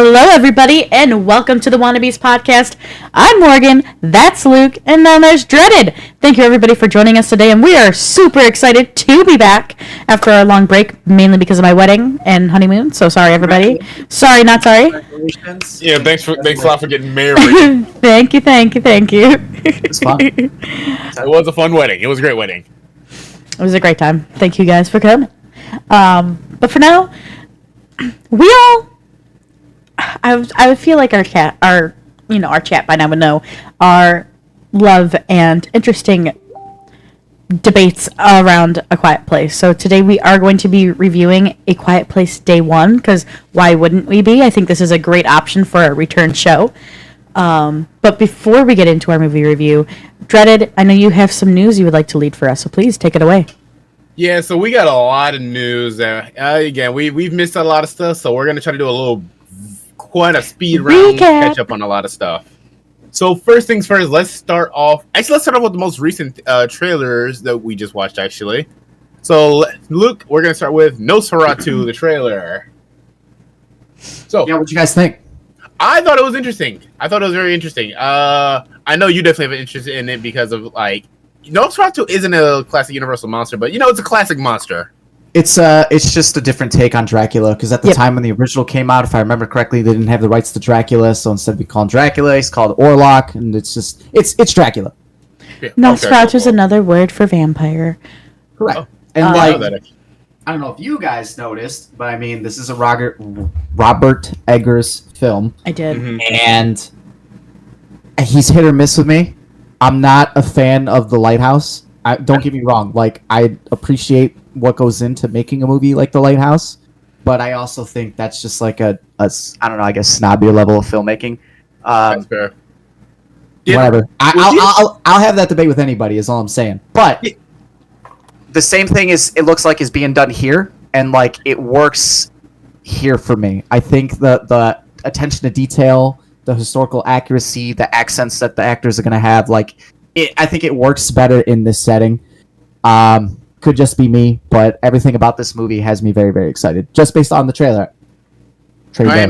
Hello, everybody, and welcome to the Wannabes podcast. I'm Morgan, that's Luke, and then there's Dreaded. Thank you, everybody, for joining us today, and we are super excited to be back after our long break, mainly because of my wedding and honeymoon. So sorry, everybody. Sorry, not sorry. Yeah, thanks a lot for getting married. Thank you. It's fun. It was a fun wedding. It was a great wedding. It was a great time. Thank you guys for coming. But for now, we all. I would feel like our chat by now would know our love and interesting debates around A Quiet Place. So today we are going to be reviewing A Quiet Place Day 1, because why wouldn't we be? I think this is a great option for a return show. But before we get into our movie review, Dreaded, I know you have some news you would like to lead for us, so please take it away. Yeah, so we got a lot of news. Again, we've missed a lot of stuff, so we're going to try to do quite a speed round catch up on a lot of stuff. So first things first, let's start off with the most recent trailers that we just watched, actually. So Luke, we're going to start with Nosferatu, the trailer. So yeah, what do you guys think? I thought it was interesting. I thought it was very interesting. I know you definitely have an interest in it because of, like, Nosferatu isn't a classic Universal monster, but, it's a classic monster. It's just a different take on Dracula, because at the time when the original came out, if I remember correctly, they didn't have the rights to Dracula, so instead we call him Dracula, he's called Orlok, and it's Dracula. Yeah, Nosferatu is another word for vampire. Correct. And I don't know if you guys noticed, but I mean, this is a Robert Eggers film. I did. Mm-hmm. And he's hit or miss with me. I'm not a fan of The Lighthouse. Don't get me wrong. Like, I appreciate what goes into making a movie like The Lighthouse, but I also think that's just like I don't know, I guess snobbier level of filmmaking. That's fair. Whatever. I'll have that debate with anybody, is all I'm saying. But the same thing it looks like is being done here, and like it works here for me. I think the attention to detail, the historical accuracy, the accents that the actors are going to have, I think it works better in this setting. Could just be me, but everything about this movie has me very, very excited, just based on the trailer. I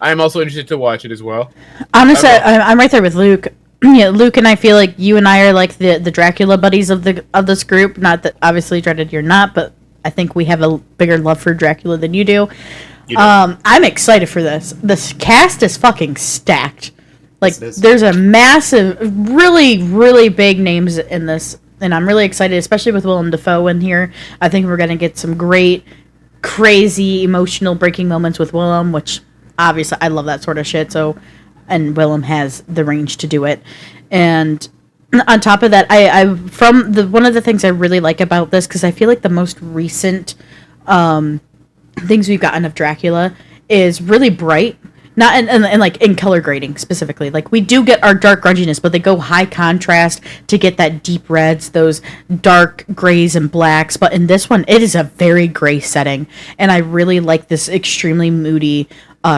am also interested to watch it as well. Honestly, I'm right there with Luke. Yeah, Luke and I feel like you and I are like the Dracula buddies of this group. Not that obviously, Dreaded, you're not, but I think we have a bigger love for Dracula than you do. I'm excited for this. This cast is fucking stacked. Like, there's a massive, really, really big names in this, and I'm really excited, especially with Willem Dafoe in here. I think we're going to get some great, crazy, emotional breaking moments with Willem, which, obviously, I love that sort of shit, and Willem has the range to do it. And on top of that, one of the things I really like about this, because I feel like the most recent things we've gotten of Dracula is really bright. Not and like in color grading specifically. Like, we do get our dark grunginess, but they go high contrast to get that deep reds, those dark grays and blacks. But in this one, it is a very gray setting, and I really like this extremely moody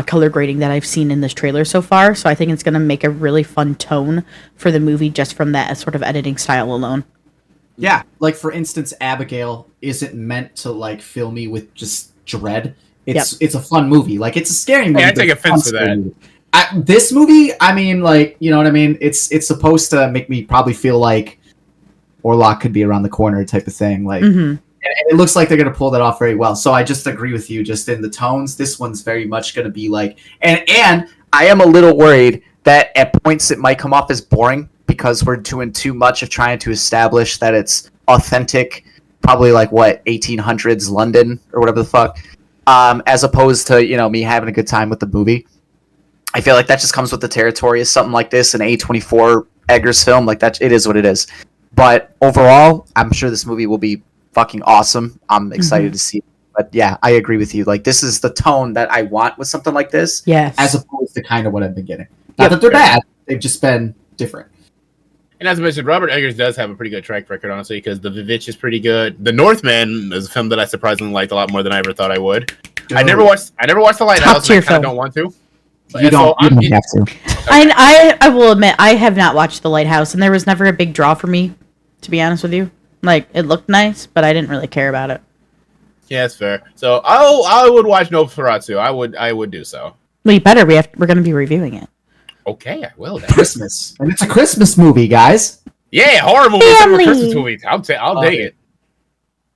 color grading that I've seen in this trailer so far. So I think it's going to make a really fun tone for the movie just from that sort of editing style alone. Yeah, like for instance, Abigail isn't meant to like fill me with just dread. It's a fun movie. Like, it's a scary movie. Yeah, I take offense to that. This movie, I mean, like, you know what I mean? It's supposed to make me probably feel like Orlok could be around the corner type of thing. Like, and it looks like they're going to pull that off very well. So I just agree with you. Just in the tones, this one's very much going to be like... And I am a little worried that at points it might come off as boring because we're doing too much of trying to establish that it's authentic, probably like, 1800s London or whatever the fuck. As opposed to, me having a good time with the movie. I feel like that just comes with the territory of something like this, an A24 Eggers film. Like, that, it is what it is. But overall, I'm sure this movie will be fucking awesome. I'm excited to see it. But yeah, I agree with you. Like, this is the tone that I want with something like this. Yes. As opposed to kind of what I've been getting. Not that they're bad. They've just been different. And as I mentioned, Robert Eggers does have a pretty good track record, honestly, because The Vivitch is pretty good. The Northman is a film that I surprisingly liked a lot more than I ever thought I would. I never watched The Lighthouse, and I kind of don't want to. You don't have to. I will admit, I have not watched The Lighthouse, and there was never a big draw for me, to be honest with you. Like, it looked nice, but I didn't really care about it. Yeah, that's fair. So I would watch Nosferatu. I would do so. Well, you better. We're going to be reviewing it. Okay, I will. Then. Christmas, and it's a Christmas movie, guys. Yeah, horror movie, Family. Christmas movie. I'll take it.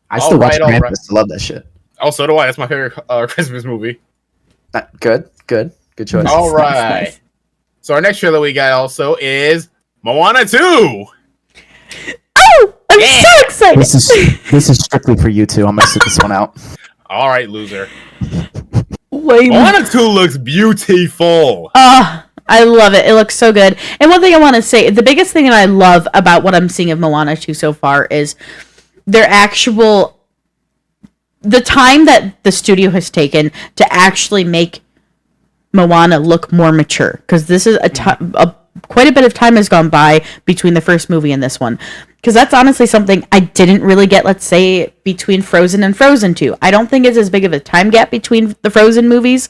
I still watch all Krampus. right. I love that shit. Oh, so do I. That's my favorite Christmas movie. Good choice. All right. Nice. So our next trailer we got also is Moana 2. Oh, I'm Yeah. so excited. This is strictly for you two. I'm gonna sit this one out. All right, loser. Way more. Moana 2 looks beautiful. I love it. It looks so good. And one thing I want to say, the biggest thing that I love about what I'm seeing of Moana 2 so far is their actual, the time that the studio has taken to actually make Moana look more mature. Because this is quite a bit of time has gone by between the first movie and this one. Because that's honestly something I didn't really get, let's say, between Frozen and Frozen 2. I don't think it's as big of a time gap between the Frozen movies,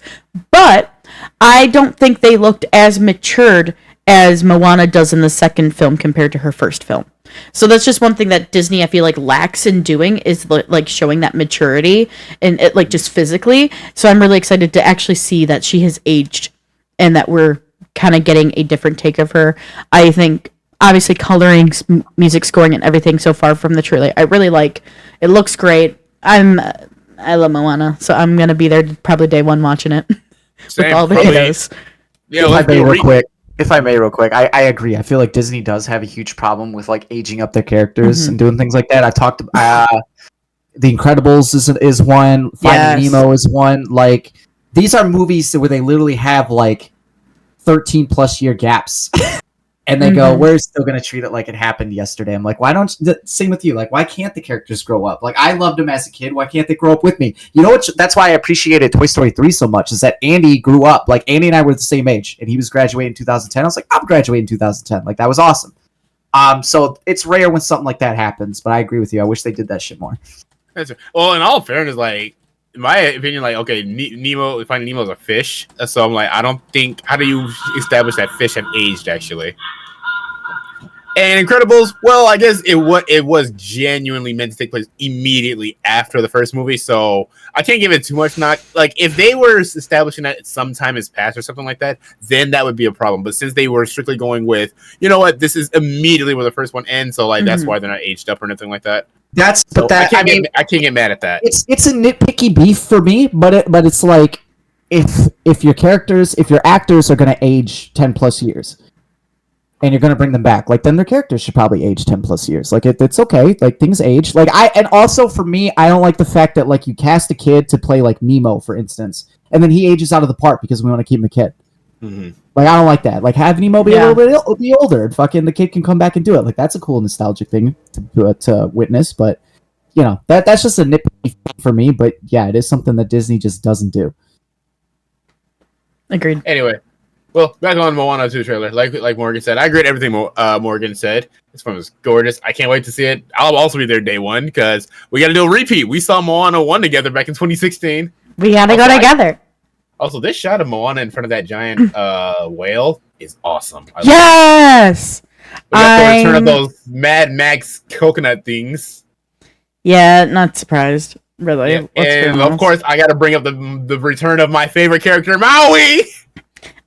but I don't think they looked as matured as Moana does in the second film compared to her first film. So that's just one thing that Disney, I feel like, lacks in doing, is like showing that maturity and it, like, just physically. So I'm really excited to actually see that she has aged and that we're kind of getting a different take of her. I think obviously coloring, music scoring, and everything so far from the trailer, I really like. It looks great. I love Moana, so I'm gonna be there probably day one watching it with all the kiddos. Yeah, If I may, real quick, I agree. I feel like Disney does have a huge problem with like aging up their characters and doing things like that. I talked The Incredibles is one. Finding Nemo is one. Like, these are movies where they literally have like 13 plus year gaps. And they go, we're still going to treat it like it happened yesterday. I'm like, why don't you, same with you. Like, why can't the characters grow up? Like, I loved them as a kid. Why can't they grow up with me? You know what? That's why I appreciated Toy Story 3 so much, is that Andy grew up. Like, Andy and I were the same age, and he was graduating in 2010. I was like, I'm graduating in 2010. Like, that was awesome. So it's rare when something like that happens, but I agree with you. I wish they did that shit more. Well, in all fairness, like, in my opinion, like, okay, Nemo, Finding Nemo is a fish. So I'm like, I don't think, how do you establish that fish have aged, actually? And Incredibles, well, I guess it was genuinely meant to take place immediately after the first movie, so I can't give it too much knock. Like, if they were establishing that some time has passed or something like that, then that would be a problem. But since they were strictly going with, you know what, this is immediately where the first one ends, so like that's why they're not aged up or anything like that. I can't get mad at that. It's a nitpicky beef for me, but it's like, if your actors are going to age 10 plus years, and you're going to bring them back, like, then their characters should probably age 10 plus years. Like, it's okay. Like, things age. Like, and also for me, I don't like the fact that, like, you cast a kid to play, like, Nemo, for instance, and then he ages out of the part because we want to keep him a kid. Mm-hmm. Like, I don't like that. Like, have Nemo be a little bit be older, and fucking the kid can come back and do it. Like, that's a cool nostalgic thing to witness, but, you know, that's just a nitpicky for me, but yeah, it is something that Disney just doesn't do. Agreed. Anyway. Well, back on Moana 2 trailer. Like Morgan said, I agree with everything Morgan said. This one was gorgeous. I can't wait to see it. I'll also be there day one because we got to do a repeat. We saw Moana 1 together back in 2016. We gotta go together. Also, this shot of Moana in front of that giant whale is awesome. Yes! We got the return of those Mad Max coconut things. Yeah, not surprised. Really. Yeah. And of course, I got to bring up the return of my favorite character, Maui!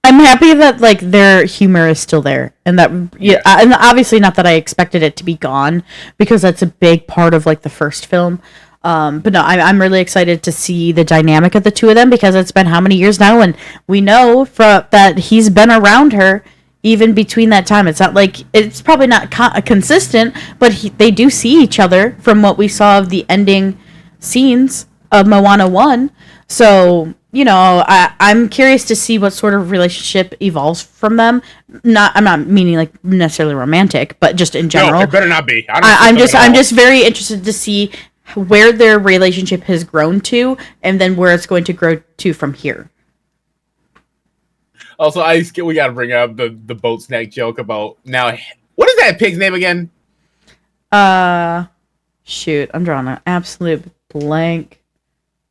I'm happy that, like, their humor is still there, and that and obviously not that I expected it to be gone, because that's a big part of, like, the first film. But no, I'm really excited to see the dynamic of the two of them, because it's been how many years now, and we know that he's been around her even between that time. It's not like it's probably not consistent, but they do see each other from what we saw of the ending scenes of Moana 1. So, you know, I'm curious to see what sort of relationship evolves from them. I'm not meaning like necessarily romantic, but just in general. No, it better not be. I'm just very interested to see where their relationship has grown to, and then where it's going to grow to from here. Also, we got to bring up the boat snack joke about now. What is that pig's name again? Shoot, I'm drawing an absolute blank.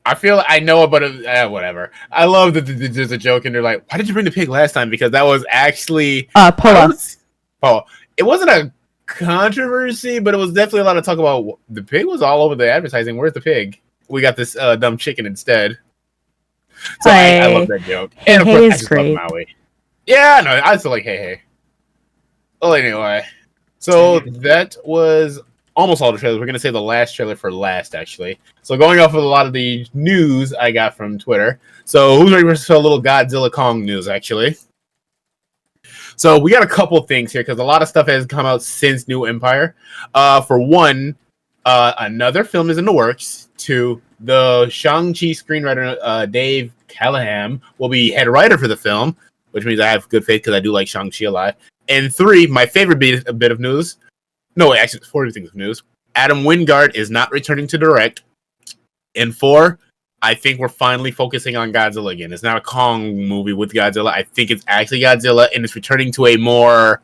I feel I know it, but whatever. I love that there's a joke, and they're like, "Why did you bring the pig last time?" Because that was actually Pola. It wasn't a controversy, but it was definitely a lot of talk about the pig was all over the advertising. Where's the pig? We got this dumb chicken instead. So I Hey. love that joke. And of Hey course, I is just great. love Maui. Yeah, no, I still like Hey. Well, anyway. So that was almost all the trailers. We're going to say the last trailer for last, actually. So going off of a lot of the news I got from Twitter. So who's ready for a little Godzilla Kong news, actually? So we got a couple things here because a lot of stuff has come out since New Empire. For one, another film is in the works. Two, the Shang-Chi screenwriter Dave Callaham will be head writer for the film, which means I have good faith because I do like Shang-Chi a lot. And three, my favorite bit of news. No, actually, four things of news. Adam Wingard is not returning to direct. And four, I think we're finally focusing on Godzilla again. It's not a Kong movie with Godzilla. I think it's actually Godzilla, and it's returning to a more...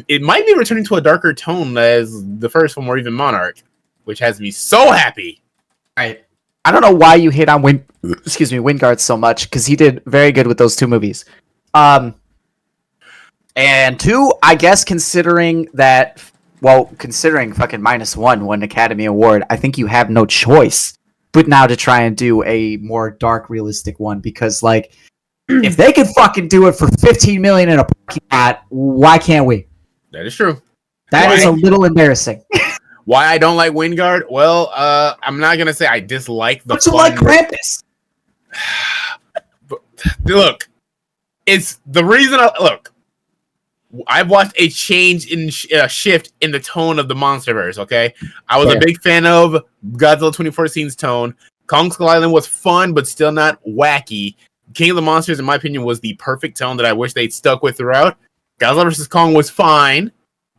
it might be returning to a darker tone as the first one, or even Monarch, which has me so happy. Right. I don't know why you hate on Wingard so much, because he did very good with those two movies. And two, I guess considering fucking -1 won an Academy Award, I think you have no choice but now to try and do a more dark, realistic one, because like, if they could fucking do it for $15 million in a parking lot, why can't we? That is true. That is a little embarrassing. Why I don't like Wingard? Well, I'm not gonna say I dislike the. But you like Krampus. Look, it's the reason. I've watched a change in shift in the tone of the MonsterVerse. Okay, I was a big fan of Godzilla 2014's tone. Kong Skull Island was fun, but still not wacky. King of the Monsters, in my opinion, was the perfect tone that I wish they'd stuck with throughout. Godzilla vs. Kong was fine,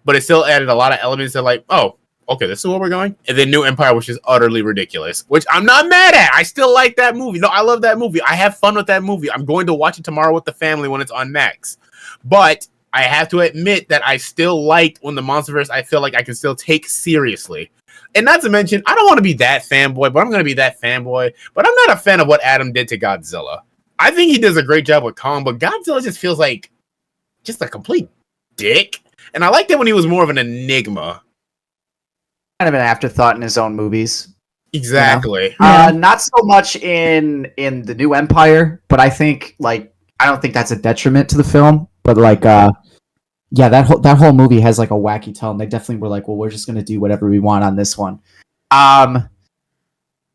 but it still added a lot of elements that, like, oh, okay, this is where we're going. And then New Empire, which is utterly ridiculous, which I'm not mad at. I still like that movie. No, I love that movie. I have fun with that movie. I'm going to watch it tomorrow with the family when it's on Max. But I have to admit that I still liked when the MonsterVerse I feel like I can still take seriously. And not to mention, I don't want to be that fanboy, but I'm going to be that fanboy. But I'm not a fan of what Adam did to Godzilla. I think he does a great job with Kong, but Godzilla just feels like just a complete dick. And I liked it when he was more of an enigma. Kind of an afterthought in his own movies. Exactly. Not so much in the New Empire, but I think like I don't think that's a detriment to the film. But like, yeah, that whole movie has like a wacky tone. They definitely were like, well, we're just gonna do whatever we want on this one.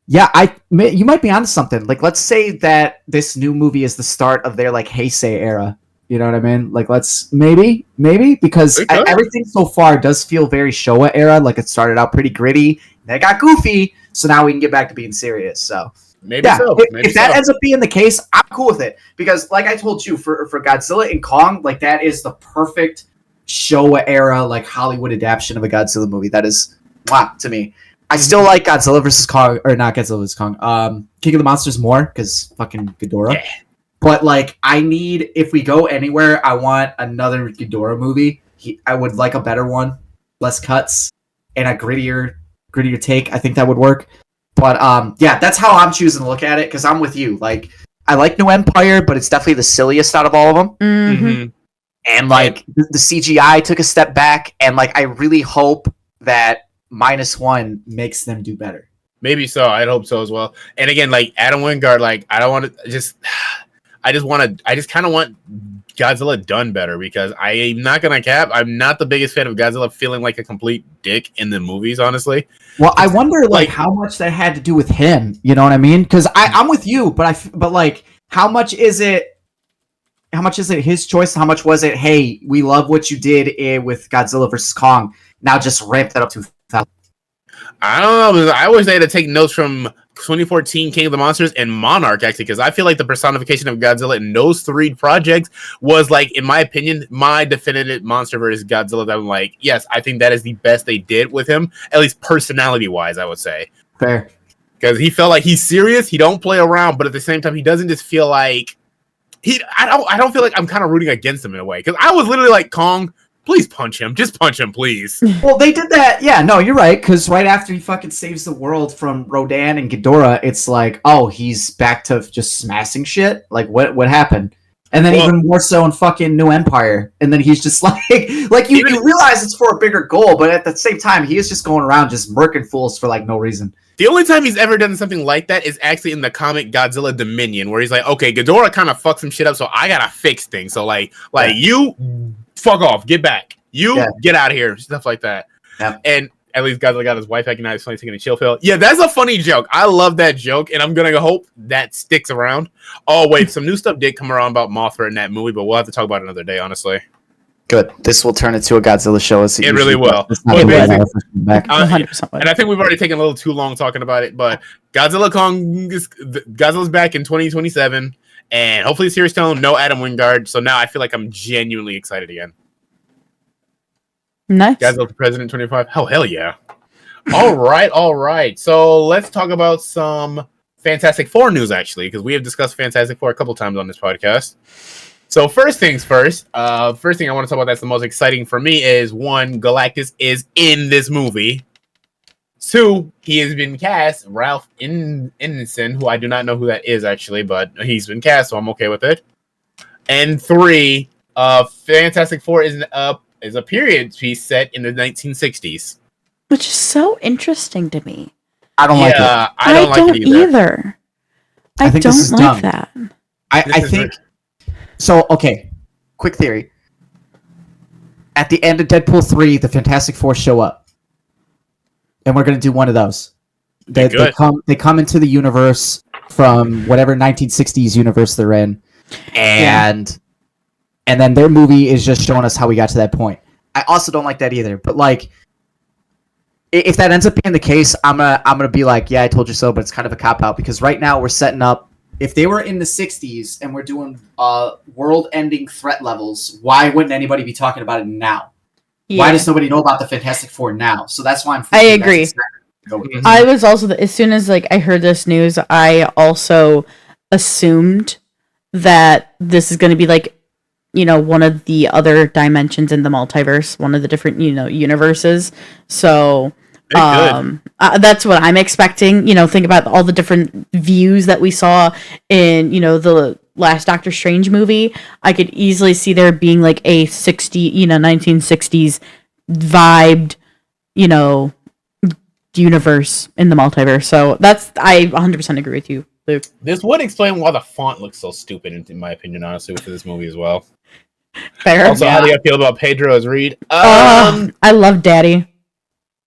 Yeah, you might be onto something. Like, let's say that this new movie is the start of their like Heisei era. You know what I mean? Like, let's maybe because everything so far does feel very Showa era. Like, it started out pretty gritty, then it got goofy, so now we can get back to being serious. So maybe if that ends up being the case, I'm cool with it because, like I told you, for Godzilla and Kong, like that is the perfect Showa era like Hollywood adaptation of a Godzilla movie. That is to me. I still like Godzilla vs. Kong, or not Godzilla vs. Kong. King of the Monsters more because fucking Ghidorah. Yeah. But like, if we go anywhere, I want another Ghidorah movie. I would like a better one, less cuts, and a grittier take. I think that would work. But yeah, that's how I'm choosing to look at it because I'm with you. Like, I like New Empire, but it's definitely the silliest out of all of them. Mm-hmm. And like, the CGI took a step back, and like, I really hope that -1 makes them do better. Maybe so. I'd hope so as well. And again, like Adam Wingard, like I don't want to just. I just kind of want Godzilla done better because I'm not gonna cap. I'm not the biggest fan of Godzilla feeling like a complete dick in the movies, honestly. Well, I wonder like how much that had to do with him. You know what I mean? Because I'm with you, but like how much is it? How much is it his choice? How much was it? Hey, we love what you did with Godzilla vs. Kong. Now just ramp that up to 1,000. I don't know. I wish they had to take notes from 2014 King of the Monsters and Monarch, actually, because I feel like the personification of Godzilla in those three projects was, like, in my opinion, my definitive MonsterVerse Godzilla that I'm like, yes, I think that is the best they did with him, at least personality-wise, I would say. Fair. Because he felt like he's serious, he don't play around, but at the same time, he doesn't just feel like... I don't feel like I'm kind of rooting against him in a way, because I was literally like, Kong... Please punch him. Just punch him, please. Well, they did that. Yeah, no, you're right. Because right after he fucking saves the world from Rodan and Ghidorah, it's like, oh, he's back to just smashing shit? Like, what happened? And then Well- even more so in fucking New Empire. And then he's just like you realize it's for a bigger goal, but at the same time, he is just going around just murking fools for like no reason. The only time he's ever done something like that is actually in the comic Godzilla Dominion, where he's like, okay, Ghidorah kind of fucked some shit up, so I gotta fix things. So like you fuck off, get back. You get out of here, stuff like that. Yeah. And at least Godzilla got his wife back, and now he's finally taking a chill pill. Yeah, that's a funny joke. I love that joke, and I'm gonna hope that sticks around. Oh wait, some new stuff did come around about Mothra in that movie, but we'll have to talk about it another day, honestly. Good. This will turn into a Godzilla show. It really will. It's not Well, the way basically- I was back. 100%. And I think we've already taken a little too long talking about it, but Godzilla's back in 2027, and hopefully Serious Stone, no Adam Wingard. So now I feel like I'm genuinely excited again. Nice. Godzilla for President 25. Oh, hell yeah. All right. So let's talk about some Fantastic Four news, actually, because we have discussed Fantastic Four a couple times on this podcast. So first things first, first thing I want to talk about that's the most exciting for me is, one, Galactus is in this movie. Two, he has been cast, Ralph Ineson, who I do not know who that is, actually, but he's been cast, so I'm okay with it. And three, Fantastic Four is a period piece set in the 1960s. Which is so interesting to me. I don't like it. I don't like it either. I think don't this is like dumb. that. I think so. Okay, quick theory. At the end of Deadpool 3, the Fantastic Four show up, and we're gonna do one of those. They come into the universe from whatever 1960s universe they're in, and then their movie is just showing us how we got to that point. I also don't like that either. But like, if that ends up being the case, I'm gonna be like, yeah, I told you so. But it's kind of a cop out because right now we're setting up. If they were in the 60s and we're doing world-ending threat levels, why wouldn't anybody be talking about it now? Yeah. Why does nobody know about the Fantastic Four now? So that's why I agree. I was also, as soon as like I heard this news, I also assumed that this is going to be like, one of the other dimensions in the multiverse, one of the different, universes. So that's what I'm expecting. Think about all the different views that we saw in, the last Doctor Strange movie. I could easily see there being like a 1960s vibed, universe in the multiverse. So I 100% agree with you, Luke. This would explain why the font looks so stupid, in my opinion, honestly, for this movie as well. Fair. Also, how do you feel about Pedro as Reed? I love Daddy.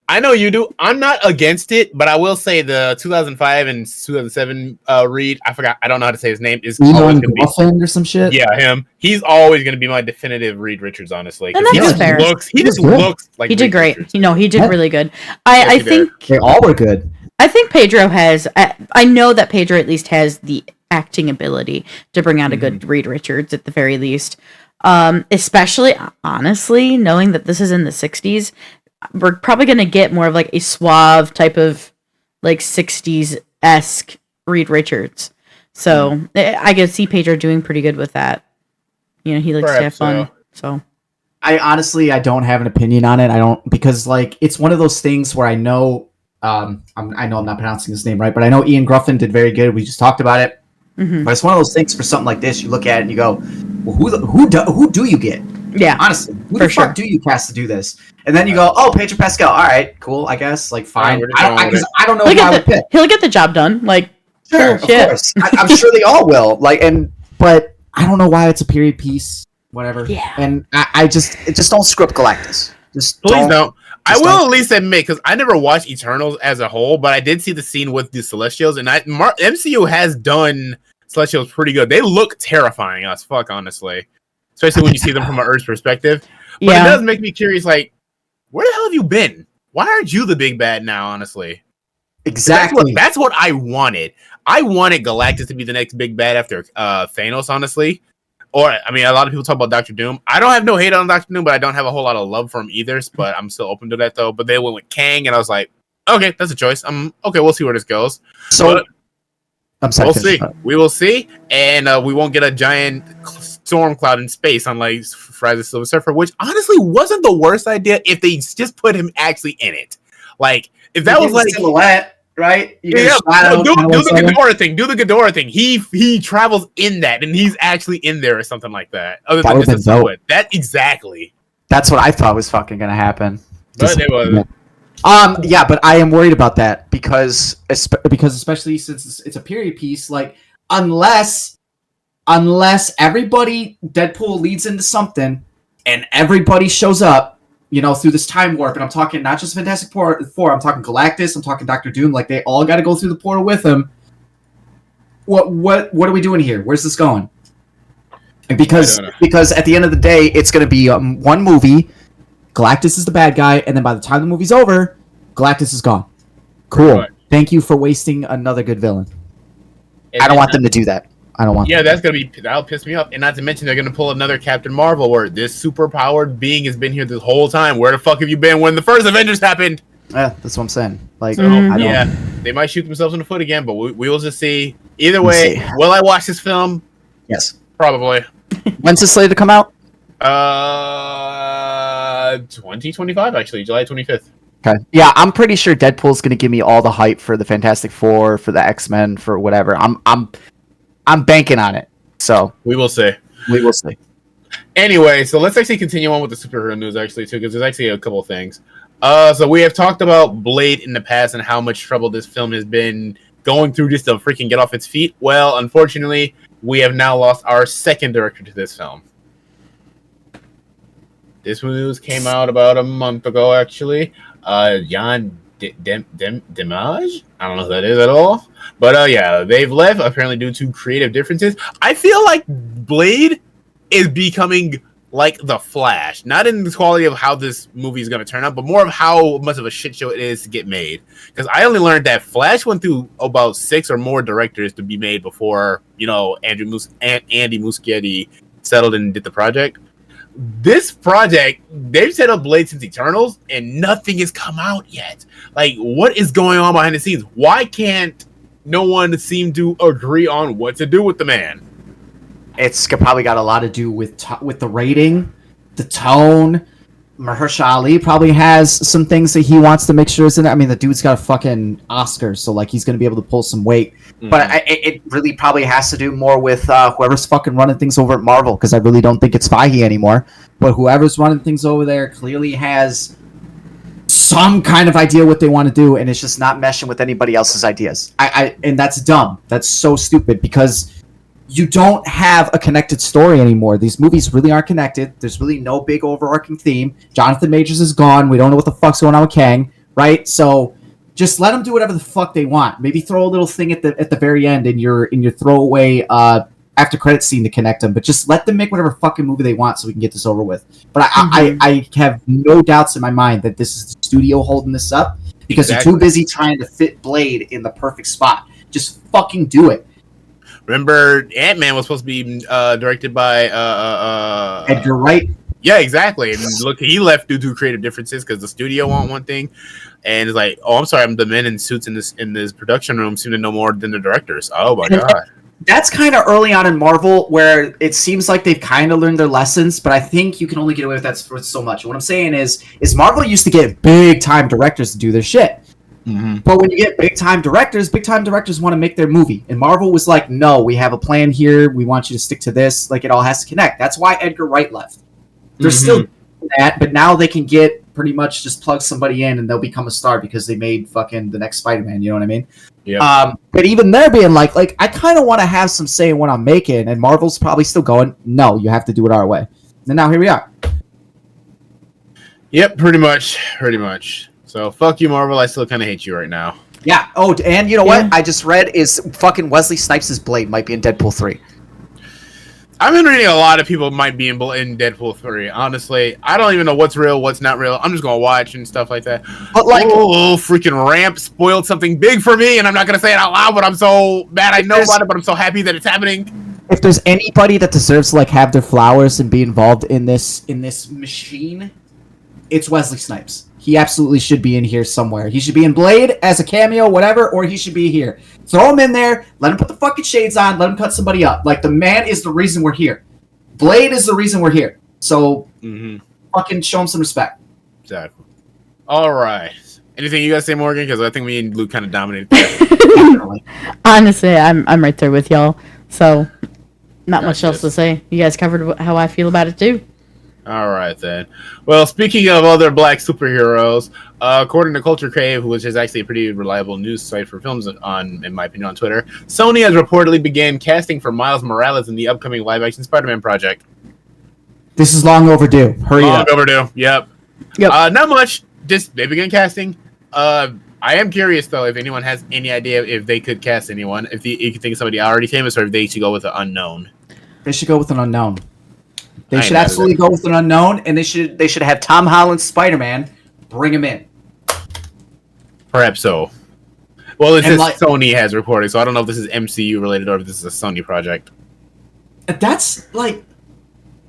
I know you do. I'm not against it, but I will say the 2005 and 2007 Reed, I don't know how to say his name, is always going to be or some shit. Yeah, him. He's always going to be my definitive Reed Richards, honestly. And that's he just fair. looks like He did Reed great. Richards. He did really good. Yes, I he did. think They all were good. I think Pedro has. I know that Pedro at least has the acting ability to bring out a good Reed Richards at the very least. Especially, honestly, knowing that this is in the 60s, we're probably going to get more of like a suave type of like 60s-esque Reed Richards. So I could see Pedro doing pretty good with that. He likes to have fun. So I don't have an opinion on it. Because like it's one of those things where I know I know I'm not pronouncing his name right, but I know Ian Gruffin did very good. We just talked about it. Mm-hmm. But it's one of those things for something like this. You look at it and you go, well, who do you get? yeah, Honestly, who For the fuck sure. do you cast to do this? And then you go, oh, Pedro Pascal. All right, cool. I guess like fine. we're just going with it. I don't know who I would pick. he'll get the job done. Like Sure, cool of shit. course. I'm sure they all will. But I don't know why it's a period piece. Whatever. Yeah. And I just don't script Galactus. Just Please don't. I Just will don't. at least admit, because I never watched Eternals as a whole, but I did see the scene with the Celestials, and MCU has done Celestials pretty good. They look terrifying as fuck, honestly. Especially when you see them from an Earth's perspective. But it Yeah, does make me curious, like, where the hell have you been? Why aren't you the big bad now, honestly? Exactly. That's what I wanted. I wanted Galactus to be the next big bad after Thanos, honestly. Or, I mean, a lot of people talk about Doctor Doom. I don't have no hate on Doctor Doom, but I don't have a whole lot of love for him either. But I'm still open to that, though. But they went with Kang, and I was like, okay, that's a choice. Okay, we'll see where this goes. So But I'm sorry. we'll finish see. up. We will see. And we won't get a giant storm cloud in space, unlike Rise of the Silver Surfer, which honestly wasn't the worst idea if they just put him actually in it. Like, if that was like... silhouette. right? You get Yeah, a shadow, do kinda the like something. Ghidorah thing. Do the Ghidorah thing. He travels in that, and he's actually in there or something like that. Other That than would've just a been dope. silhouette. That exactly. That's what I thought was fucking gonna happen. But it wasn't. Yeah, but I am worried about that because especially since it's a period piece, like unless everybody Deadpool leads into something and everybody shows up, you know, through this time warp, and I'm talking not just Fantastic Four, I'm talking Galactus, I'm talking Doctor Doom, like they all got to go through the portal with him. What are we doing here? Where's this going? And because at the end of the day, it's going to be one movie. Galactus is the bad guy, and then by the time the movie's over, Galactus is gone. Cool. Right. Thank you for wasting another good villain. And I don't then- want them to do that. I don't want. Yeah, that'll piss me off. And not to mention they're gonna pull another Captain Marvel where this super powered being has been here this whole time. Where the fuck have you been when the first Avengers happened? Yeah, that's what I'm saying. Like, So I don't. yeah, they might shoot themselves in the foot again, but we will just see. Either We'll way, see. will I watch this film? Yes. Probably. When's it slated to come out? 2025 actually, July 25th. Okay. Yeah, I'm pretty sure Deadpool's gonna give me all the hype for the Fantastic Four, for the X-Men, for whatever. I'm banking on it. So We will see. we will see. Anyway, so let's actually continue on with the superhero news actually too, because there's actually a couple of things. So we have talked about Blade in the past and how much trouble this film has been going through just to freaking get off its feet. Well, unfortunately, we have now lost our second director to this film. This news came out about a month ago, actually. Jan Dimage? I don't know who that is at all. But yeah, they've left apparently due to creative differences. I feel like Blade is becoming like The Flash. Not in the quality of how this movie is going to turn out, but more of how much of a shit show it is to get made. Because I only learned that Flash went through about 6 or more directors to be made before, you know, Andy Muschietti settled and did the project. This project, they've set up Blade since Eternals, and nothing has come out yet. Like, what is going on behind the scenes? Why can't no one seem to agree on what to do with the man? It's probably got a lot to do with the rating, the tone. Mahershala Ali probably has some things that he wants to make sure is in it. I mean, the dude's got a fucking Oscar, so like he's gonna be able to pull some weight. But it really probably has to do more with whoever's fucking running things over at Marvel, because I really don't think it's Feige anymore. But whoever's running things over there clearly has some kind of idea what they want to do, and it's just not meshing with anybody else's ideas. And that's dumb. That's so stupid, because you don't have a connected story anymore. These movies really aren't connected. There's really no big overarching theme. Jonathan Majors is gone. We don't know what the fuck's going on with Kang, right? So just let them do whatever the fuck they want. Maybe throw a little thing at the very end in your throwaway after credit scene to connect them. But just let them make whatever fucking movie they want so we can get this over with. But I have no doubts in my mind that this is the studio holding this up, because they're too busy trying to fit Blade in the perfect spot. Just fucking do it. Remember, Ant-Man was supposed to be directed by Edgar Wright. Yeah, exactly. And look, he left due to creative differences because the studio want one thing, and it's like, oh, I'm sorry, the men in suits in this production room seem to know more than the directors. Oh my god. That's kind of early on in Marvel, where it seems like they've kind of learned their lessons, but I think you can only get away with that for so much. What I'm saying is Marvel used to get big time directors to do their shit. Mm-hmm. But when you get big time directors want to make their movie. And Marvel was like, no, we have a plan here. We want you to stick to this. Like, it all has to connect. That's why Edgar Wright left. They're still doing that, but now they can get pretty much just plug somebody in and they'll become a star because they made fucking the next Spider-Man. You know what I mean? Yeah. But even they're being like I kind of want to have some say in what I'm making. And Marvel's probably still going, no, you have to do it our way. And now here we are. Yep, pretty much. So fuck you, Marvel. I still kind of hate you right now. Yeah. Oh, and you know what? I just read is fucking Wesley Snipes' Blade might be in Deadpool 3. I've been reading a lot of people might be in Deadpool 3. Honestly, I don't even know what's real, what's not real. I'm just gonna watch and stuff like that. But like, oh, freaking Ramp spoiled something big for me, and I'm not gonna say it out loud. But I'm so mad I know about it. But I'm so happy that it's happening. If there's anybody that deserves to like have their flowers and be involved in this machine, it's Wesley Snipes. He absolutely should be in here somewhere. He should be in Blade as a cameo, whatever, or he should be here. Throw him in there. Let him put the fucking shades on. Let him cut somebody up. Like, the man is the reason we're here. Blade is the reason we're here. So, fucking show him some respect. Exactly. All right. Anything you guys say, Morgan? Because I think me and Luke kind of dominated that. Definitely. Honestly, I'm right there with y'all. So, not much Gotcha. else to say. You guys covered how I feel about it too. All right, then. Well, speaking of other black superheroes, according to Culture Crave, which is actually a pretty reliable news site for films, in my opinion, on Twitter, Sony has reportedly began casting for Miles Morales in the upcoming live-action Spider-Man project. This is long overdue. Hurry Long up. overdue. Yep. Yep. Not much. Just they began casting. I am curious though if anyone has any idea if they could cast anyone. If you think of somebody already famous, or if they should go with an unknown. They should go with an unknown. They I should ain't mad at absolutely it. go with an unknown, and they should have Tom Holland Spider-Man. Bring him in. Perhaps so. Well, it's And just like- Sony has reported, so I don't know if this is MCU related or if this is a Sony project.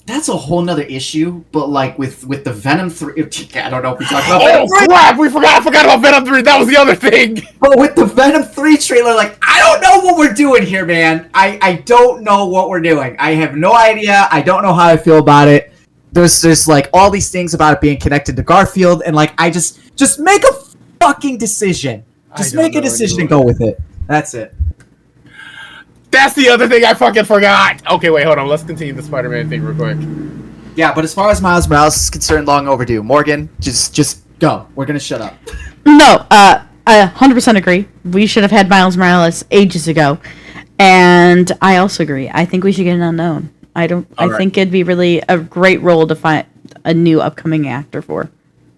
That's a whole nother issue. But like with the Venom 3, I don't know if we talked about Oh Venom 3, crap! I forgot about Venom 3. That was the other thing. but with the Venom 3 trailer, like I don't know what we're doing here, man. I don't know what we're doing. I have no idea. I don't know how I feel about it. There's like all these things about it being connected to Garfield, and like I just make a fucking decision. Just I don't make a know decision and anymore. go with it. That's it. That's the other thing I fucking forgot. Okay, wait, hold on. Let's continue the Spider-Man thing real quick. Yeah, but as far as Miles Morales is concerned, long overdue. Morgan, just go. We're gonna shut up. No, I 100% agree. We should have had Miles Morales ages ago, and I also agree. I think we should get an unknown. I Alright. think it'd be really a great role to find a new upcoming actor for.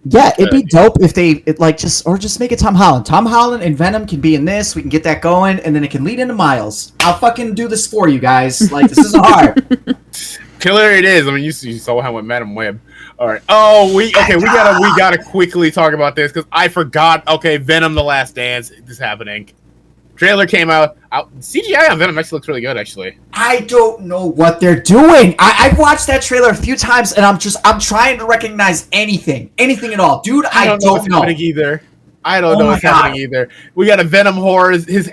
Yeah, it'd be dope if just make it Tom Holland. Tom Holland and Venom can be in this. We can get that going, and then it can lead into Miles. I'll fucking do this for you guys. Like this isn't hard. Killer it is. I mean, you saw how with Madam Web. All right. Oh, we gotta quickly talk about this because I forgot. Okay, Venom: The Last Dance is happening. Trailer came out. CGI on Venom actually looks really good. Actually, I don't know what they're doing. I've watched that trailer a few times, and I'm trying to recognize anything at all, dude. I don't what's know. happening either. I don't Oh know my what's God. happening either. We got a Venom horror. His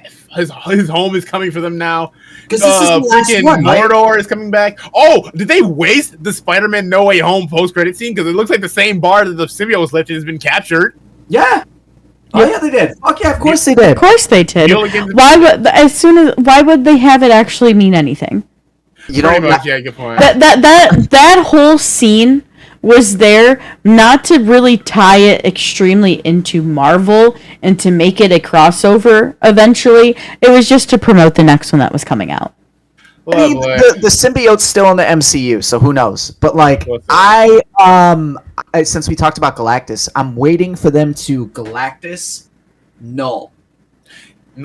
home is coming for them now. Because this is the last Freaking one, right? Mordor is coming back. Oh, did they waste the Spider-Man No Way Home post-credit scene? Because it looks like the same bar that the symbiote was lifted has been captured. Yeah. Oh yeah, they did. Fuck yeah, of course they did. Of course they did. You'll get the- Why would they have it actually mean anything? You Pretty know, much, yeah, good point. That whole scene was there not to really tie it extremely into Marvel and to make it a crossover eventually. It was just to promote the next one that was coming out. I mean, Lovely. the symbiote's still in the MCU, so who knows? But like, What's since we talked about Galactus, I'm waiting for them to Galactus Null,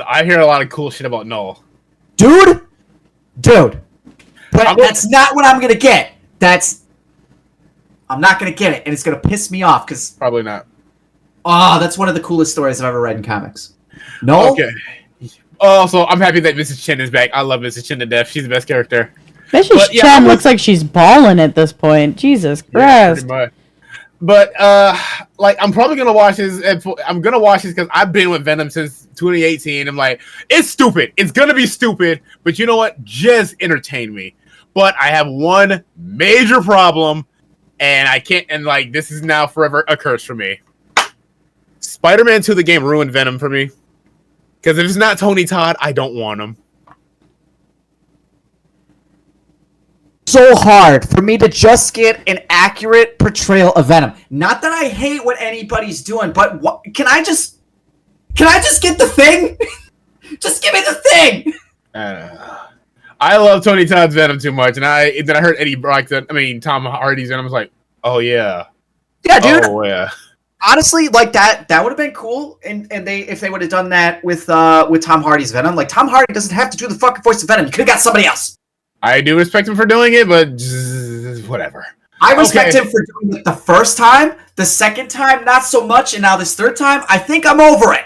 I hear a lot of cool shit about Null. dude. But I'm- that's not what I'm gonna get. I'm not gonna get it, and it's gonna piss me off because Probably not. that's one of the coolest stories I've ever read in comics. Null. Okay. Also, I'm happy that Mrs. Chen is back. I love Mrs. Chen to death. She's the best character. Mrs. But, yeah, Chen I'm looks like she's balling at this point. Jesus Yeah, Christ. pretty much. But like I'm probably gonna watch this. I'm gonna watch this because I've been with Venom since 2018. I'm like, it's stupid. It's gonna be stupid. But you know what? Just entertain me. But I have one major problem, and I can't. And like, this is now forever a curse for me. Spider-Man 2, the game, ruined Venom for me. Because if it's not Tony Todd, I don't want him. So hard for me to just get an accurate portrayal of Venom. Not that I hate what anybody's doing, but can I just get the thing? Just give me the thing. I love Tony Todd's Venom too much, and then I heard Eddie Brock. Tom Hardy's Venom. I was like, oh yeah, Yeah, dude. oh yeah. Honestly, like that would have been cool, and if they would have done that with Tom Hardy's Venom, like Tom Hardy doesn't have to do the fucking voice of Venom. You could have got somebody else. I do respect him for doing it, but whatever. I respect Okay. him for doing it the first time. The second time, not so much, and now this third time, I think I'm over it.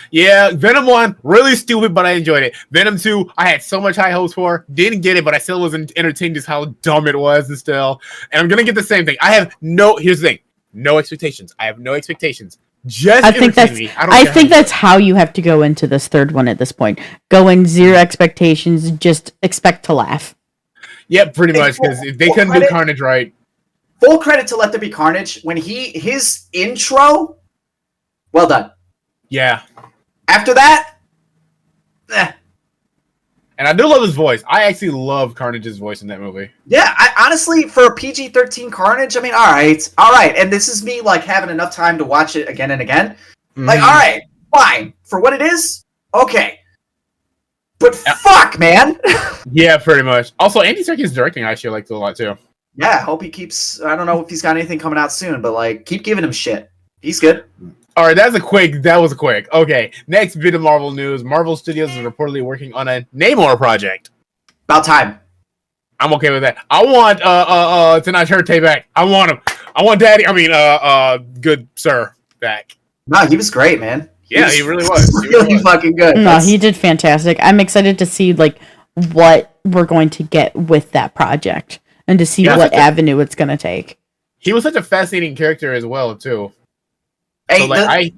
Yeah, Venom 1, really stupid, but I enjoyed it. Venom 2, I had so much high hopes for. Didn't get it, but I still wasn't entertained just how dumb it was and still. And I'm going to get the same thing. Here's the thing. No expectations. I have no expectations. Just I think entertain me. I think that's how you have to go into this third one at this point. Go in zero expectations, just expect to laugh. Yeah, pretty much, because if they couldn't do Carnage right. Full credit to Let There Be Carnage. When his intro, well done. Yeah. After that, And I do love his voice. I actually love Carnage's voice in that movie. yeah. I honestly, for a PG-13 Carnage, I mean, all right. And this is me like having enough time to watch it again and again. Like, all right, fine for what it is. Okay, but fuck, man. Yeah, pretty much. Also, Andy Serkis directing I actually liked it a lot too. Yeah, I hope he keeps. I don't know if he's got anything coming out soon, but like, keep giving him shit. He's good. All right, that was a quick. Okay, next bit of Marvel news. Marvel Studios is reportedly working on a Namor project. About time. I'm okay with that. I want Tenoch Huerta back. I want him. I want good sir back. No, he was great, man. Yeah, he really was. He Really really was. fucking good. No, That's- he did fantastic. I'm excited to see like what we're going to get with that project and to see Yeah, what that's avenue it's going to take. He was such a fascinating character as well too. Hey, So, like,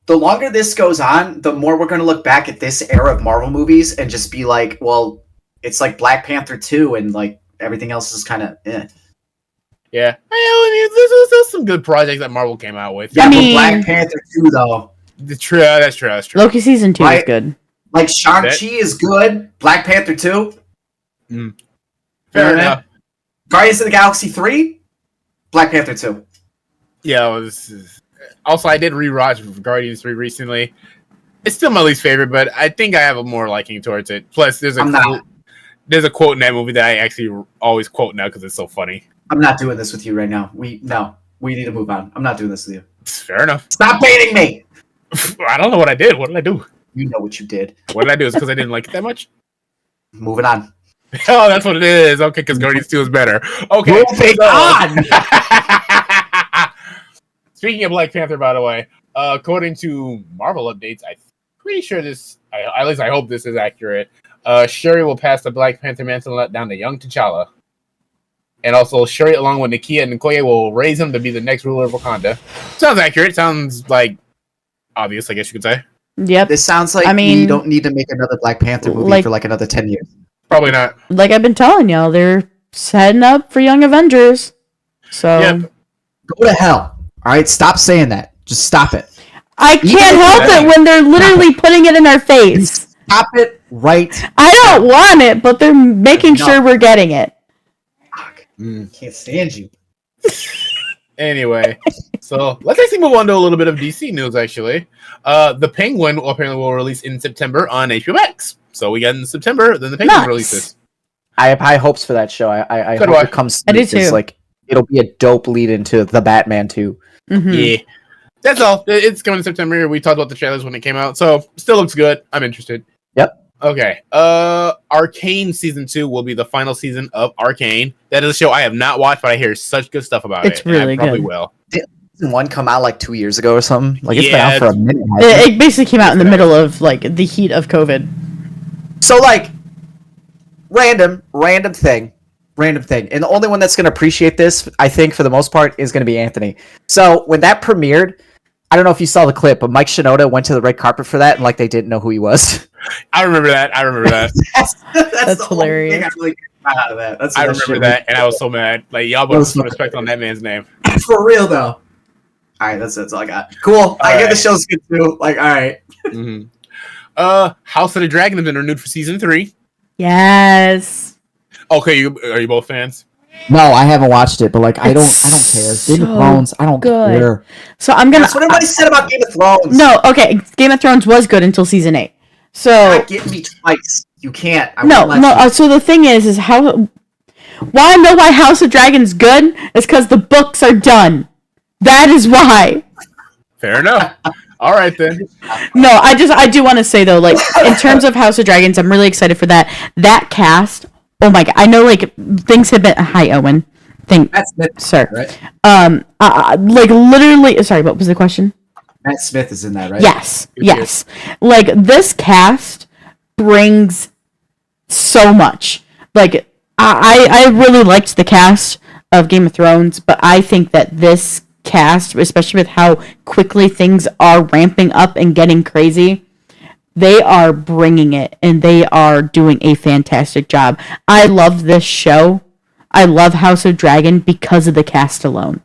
the longer this goes on, the more we're going to look back at this era of Marvel movies and just be like, well, it's like Black Panther 2 and like everything else is kind of yeah. Well, I mean, there's some good projects that Marvel came out with. Yeah, I mean- but Black Panther 2 though. That's true. That's true. Loki season 2 is Right. good. Like Shang-Chi is good. Black Panther 2. Fair enough. Guardians of the Galaxy 3. Black Panther 2. Yeah. Also, I did rewatch Guardians 3 recently. It's still my least favorite, but I think I have a more liking towards it. Plus, there's I'm not. a quote in that movie that I actually always quote now because it's so funny. I'm not doing this with you right now. We need to move on. I'm not doing this with you. Fair enough. Stop baiting me. I don't know what I did. What did I do? You know what you did. What did I do? Is because I didn't like it that much? Moving on. Oh, that's what it is. Okay, because Guardians 2 is better. Okay. Moving on. Speaking of Black Panther, by the way, according to Marvel updates, I'm pretty sure at least I hope this is accurate. Shuri will pass the Black Panther mantle down to young T'Challa. And also, Shuri, along with Nakia and Okoye, will raise him to be the next ruler of Wakanda. Sounds accurate. Sounds like obvious, I guess you could say. Yep. This sounds like I mean- we don't need to make another Black Panther movie Like- for like another 10 years. Probably not. Like I've been telling y'all, they're setting up for Young Avengers. So Yep. Go to hell. All right, stop saying that. Just stop it. I Even can't if help that- it when they're literally putting it in our face. Stop it right. I don't want it, but they're making No. sure we're getting it. Fuck. Can't stand you. Anyway, so let's actually move on to a little bit of DC news, actually. The Penguin apparently will release in September on HBO Max. So we got in September, then the Penguin Nice. releases. I have high hopes for that show. I So do hope I. it comes. I do through, 'cause, too. Like it'll be a dope lead into the Batman 2. Mhm. Yeah. That's all. It's coming in September. We talked about the trailers when it came out. So still looks good. I'm interested. Yep. Okay. Arcane season 2 will be the final season of Arcane. That is a show I have not watched, but I hear such good stuff about It's it. and I really probably good. will. Didn't one come out like 2 years ago or something? Like it's been Yeah, out for a minute. hasn't it? It basically came out in the middle of like the heat of COVID. So like, random thing. And the only one that's going to appreciate this, I think, for the most part, is going to be Anthony. So when that premiered, I don't know if you saw the clip, but Mike Shinoda went to the red carpet for that, and like they didn't know who he was. I remember that. That's That's the only hilarious. thing I really got out of that. That's I that remember shit that, and I was so mad. Like, y'all put some respect on that man's name. for real though. All right, that's all I got. Cool. I hear the right. show's good too. Like, all right. hmm House of the Dragon has been renewed for season 3. Yes. Okay, are you both fans? No, I haven't watched it, but like I don't care. It's Game of so Thrones, I don't good. care. So I'm gonna. That's what everybody said about Game of Thrones. No, okay. Game of Thrones was good until season 8. So Not getting me twice. You can't. I no, won't let no. you. So the thing is how. Why I know why House of Dragon's good is because the books are done. That is why. Fair enough. All right then. No, I do want to say though, like in terms of House of Dragons, I'm really excited for that. That cast. Oh my god! I know like things have been. Hi, Owen. Matt Smith, Sir. right? Like literally. Sorry, what was the question? Matt Smith is in that, right? Yes, yes. Like this cast brings so much. Like I really liked the cast of Game of Thrones, but I think that this cast, especially with how quickly things are ramping up and getting crazy, they are bringing it and they are doing a fantastic job. I love this show. I love House of Dragon because of the cast alone.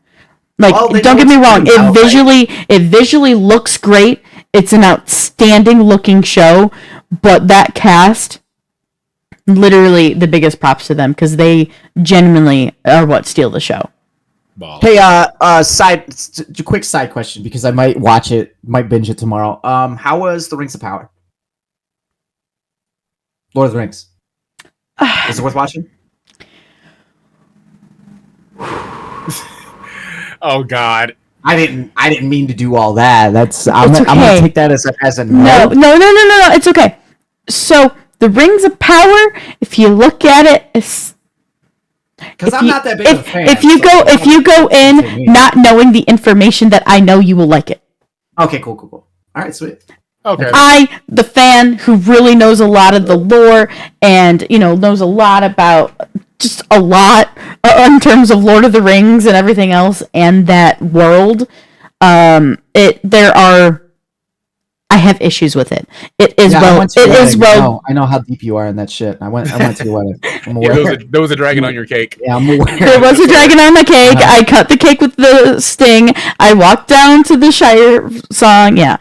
Like, Well, they don't know get me what's wrong. coming out, right? It visually looks great. It's an outstanding looking show, but that cast, literally the biggest props to them because they genuinely are what steal the show. Ball. Hey, quick side question because I might watch it, might binge it tomorrow. How was The Rings of Power? Lord of the Rings. Is it worth watching? Oh God. I didn't mean to do all that. I'm It's gonna okay. take that as a No, no. it's okay. So the Rings of Power, if you look at it, it's Because I'm not that big of a fan. if you go in not knowing the information that I know, you will like it. Okay, cool. All right, sweet. Okay. The fan who really knows a lot of the lore and knows a lot about just a lot in terms of Lord of the Rings and everything else and that world. I have issues with it. It is No, I know how deep you are in that shit. I went to your wedding. I'm Yeah, aware. there was a dragon on your cake. Yeah, I'm aware. There was a dragon on my cake. I cut the cake with the sting. I walked down to the Shire song. Yeah.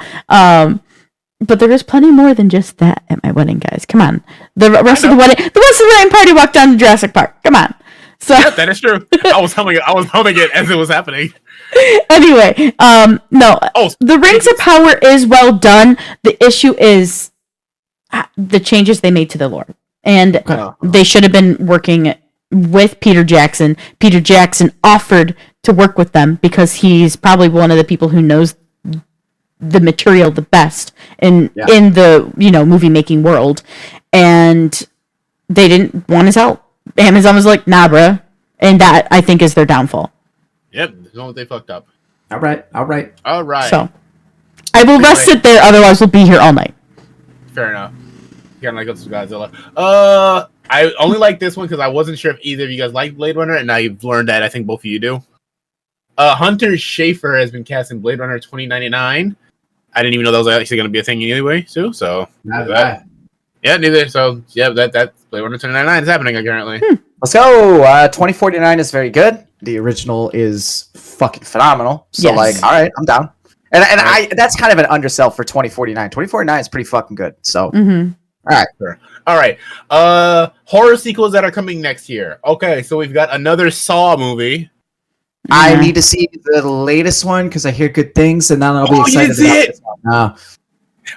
But there is plenty more than just that at my wedding, guys. Come on. The rest of the wedding party walked down to Jurassic Park. Come on. So Yeah, that is true. I was humming it as it was happening. anyway, no. Oh, The Rings of Power is well done. The issue is the changes they made to the lore. And they should have been working with Peter Jackson. Peter Jackson offered to work with them because he's probably one of the people who knows the material the best in the movie making world, and they didn't want his help. Amazon was like, nah, bruh. And that, I think, is their downfall. Yep, that's what they fucked up. All right. All right. So I will rest it there, otherwise we'll be here all night. Fair enough. Kind of like us, Godzilla. I only like this one because I wasn't sure if either of you guys like Blade Runner, and I've learned that I think both of you do. Hunter Schafer has been cast in Blade Runner 2099. I didn't even know that was actually going to be a thing anyway, too. So, yeah, neither. So, yeah, that Blade Runner 2099 is happening apparently. Let's go. 2049 is very good. The original is fucking phenomenal. So, Yes. all right, I'm down. And that's kind of an undersell for 2049. 2049 is pretty fucking good. So, All right. Horror sequels that are coming next year. Okay, so we've got another Saw movie. I need to see the latest one because I hear good things, and then I'll be You excited didn't see about it? this one. No.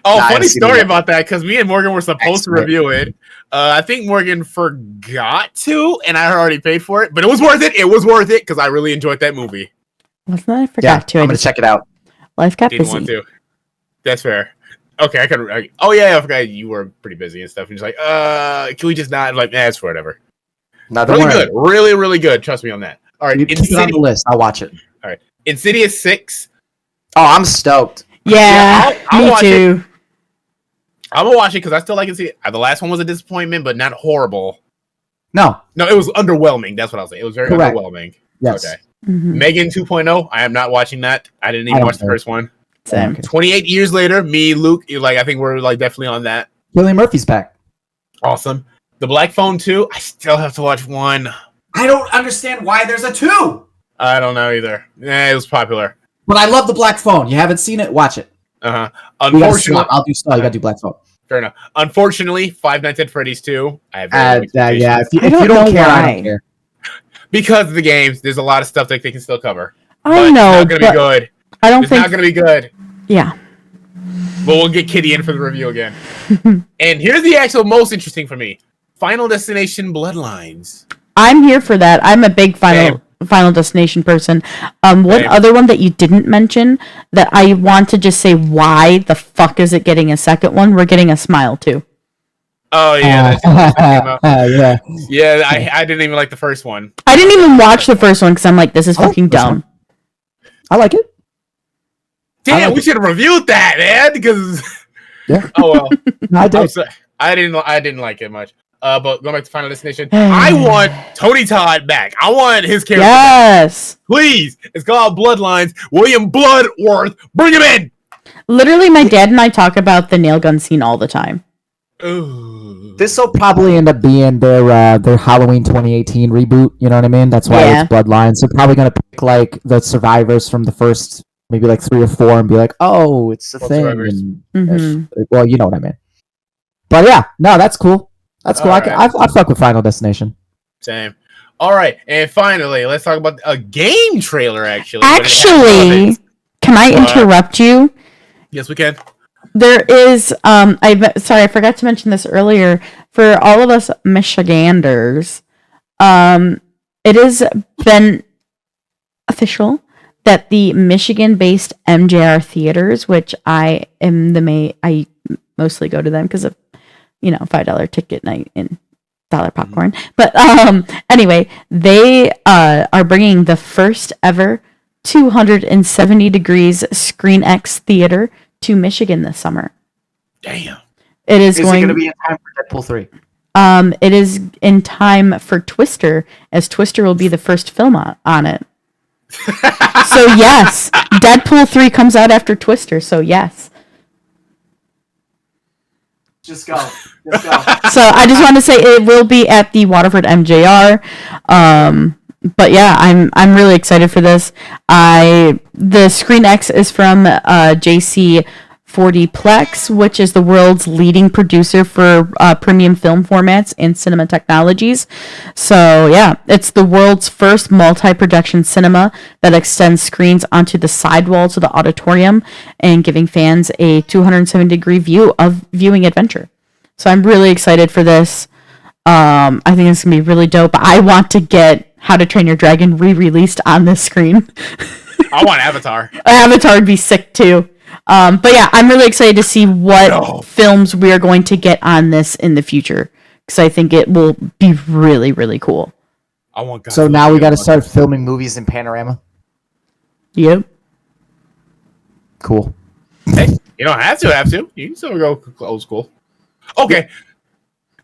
Oh, Nah, I funny didn't see story that. about that because me and Morgan were supposed to Excellent. review it. I think Morgan forgot to, and I already paid for it, but it was worth it. It was worth it because I really enjoyed that movie. Wasn't that I Yeah, forgot to? I'm gonna check it out. Life got Didn't want busy. to. That's fair. Okay, I can. Oh yeah, I forgot you were pretty busy and stuff. And just like, can we just not? I'm like, it's whatever. No, don't Really worry. good, really good. Trust me on that. All right, You keep it on the list. I'll watch it. Insidious 6. Oh, I'm stoked. Yeah, I'll me watch too. I'm gonna watch it because I still like it. The last one was a disappointment, but not horrible. No. No, it was underwhelming. That's what I'll say. It was very Correct. underwhelming. Yes. Okay. Mhm. Megan 2.0. I am not watching that. I didn't I even don't watch the care. first one. Same. Okay. 28 years later, me, Luke, I think we're definitely on that. Cillian Murphy's back. Awesome. The Black Phone 2. I still have to watch 1. I don't understand why there's a 2. I don't know either. It was popular. But I love the Black Phone. You haven't seen it? Watch it. Uh-huh. You gotta Unfortunately, swap. I'll do Saw. You gotta do Black Phone. fair enough. Unfortunately, Five Nights at Freddy's 2. I have very low expectations. Yeah. If you I don't don't know care, I why. don't care. Because of the games, there's a lot of stuff that they can still cover. I know, It's not gonna be good. I don't It's think. not gonna be good. Yeah. But we'll get Kitty in for the review again. And here's the actual most interesting for me: Final Destination Bloodlines. I'm here for that. I'm a big Final Destination person. One Same. other one that you didn't mention that I want to just say, why the fuck is it getting a second one? We're getting a Smile too. Oh yeah, that came out. Yeah. Yeah. I didn't even like the first one. I didn't even watch the first one because I'm like, this is I like fucking the first dumb. I like it. Damn, like we should have reviewed that, man. Because Yeah. oh well, No, I I'm did. sorry. I didn't like it much. But going back to Final Destination, I want Tony Todd back. I want his character back. Yes. Please. It's called Bloodlines. William Bloodworth. Bring him in. Literally, my dad and I talk about the nail gun scene all the time. Ooh. This will probably end up being their Halloween 2018 reboot. You know what I mean? That's why Yeah. it's Bloodlines. They're probably gonna pick like the survivors from the first maybe like 3 or 4, and be like, oh, it's a World thing. Survivors. And, well, you know what I mean. But yeah, no, that's cool. That's cool. All I fuck with Final Destination. Same. All right, and finally, let's talk about a game trailer. Actually, Actually, can I interrupt you? Yes, we can. There is I forgot to mention this earlier. For all of us Michiganders, it has been official that the Michigan-based MJR theaters, which I mostly go to them because of $5 ticket night and dollar popcorn. But anyway, they are bringing the first ever 270 degrees ScreenX theater to Michigan this summer. Damn. It is Is it going going to be in time for Deadpool 3? It is in time for Twister, as Twister will be the first film on it. So yes, Deadpool 3 comes out after Twister, so yes. Just go. Just go. So I just want to say it will be at the Waterford MJR. But yeah, I'm really excited for this. The ScreenX is from JC 40plex, which is the world's leading producer for premium film formats and cinema technologies. So yeah, it's the world's first multi-projection cinema that extends screens onto the sidewalls of the auditorium and giving fans a 270-degree view of viewing adventure. So I'm really excited for this. I think it's gonna be really dope. I want to get How to Train Your Dragon re-released on this screen. I want Avatar. Avatar would be sick too. But yeah, I'm really excited to see what films we are going to get on this in the future, because I think it will be really, really cool. I want. So now we got to start filming movies in Panorama. Yep. Cool. Hey, you don't have to. You can still go old school. Okay.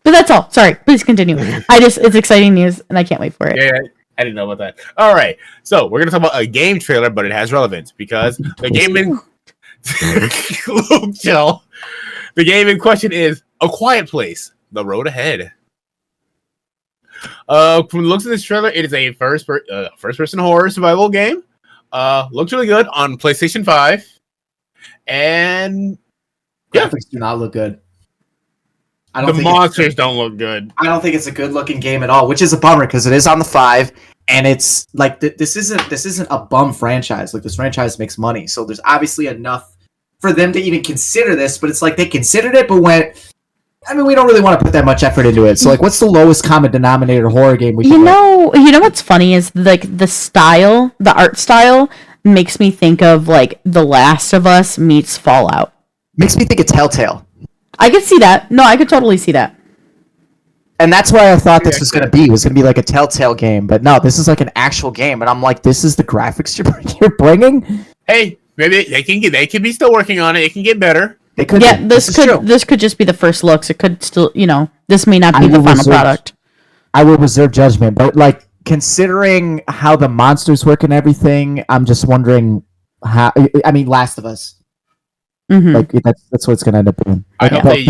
But that's all. Sorry. Please continue. It's exciting news, and I can't wait for it. Yeah, I didn't know about that. All right. So we're gonna talk about a game trailer, but it has relevance because the game in chill. The game in question is A Quiet Place: The Road Ahead. From the looks of this trailer, it is a first-person horror survival game. Looks really good on PlayStation 5, and Graphics do not look good. the monsters don't look good. I don't think it's a good looking game at all, which is a bummer because it is on the 5, and it's like this isn't a bum franchise. Like, this franchise makes money, so there's obviously enough for them to even consider this. But it's like they considered it, but we don't really want to put that much effort into it. So like, what's the lowest common denominator horror game we can You know what's funny is like the art style makes me think of like The Last of Us meets Fallout. Makes me think of Telltale. I could see that. No, I could totally see that. And that's why I thought this was going to be. It was going to be like a Telltale game. But no, this is like an actual game. And I'm like, this is the graphics you're bringing? Hey, maybe they can be still working on it. It can get better. They could. Yeah, be. this could just be the first looks. It could still, this may not be the final product. I will reserve judgment. But like, considering how the monsters work and everything, I'm just wondering how. I mean, Last of Us. Mm-hmm. Like that's what it's gonna end up being. I Like,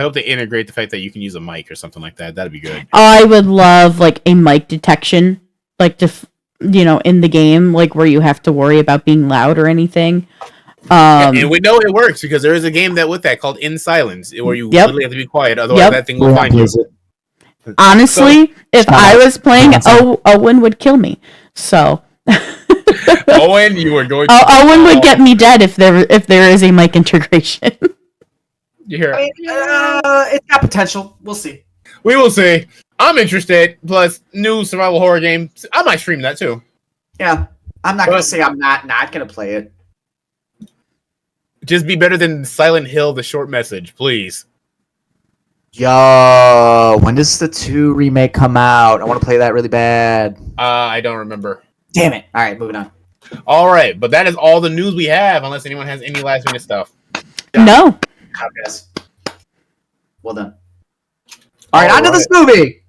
hope they integrate the fact that you can use a mic or something like that. That'd be good. I would love like a mic detection, like in the game, like where you have to worry about being loud or anything. And we know it works because there is a game with that called In Silence, where you literally have to be quiet, otherwise that thing will find you. Honestly, if I was playing, Owen would kill me. So. Owen, you were going. Owen would get me dead if there is a mic integration. You hear? It's got potential. We'll see. We will see. I'm interested. Plus, new survival horror game. I might stream that too. Yeah, I'm not gonna say I'm not gonna play it. Just be better than Silent Hill: The Short Message, please. Yo, when does the 2 remake come out? I want to play that really bad. I don't remember. Damn it! All right, moving on. All right, but that is all the news we have, unless anyone has any last minute stuff. No. Yes. Well done. All right, on to this movie.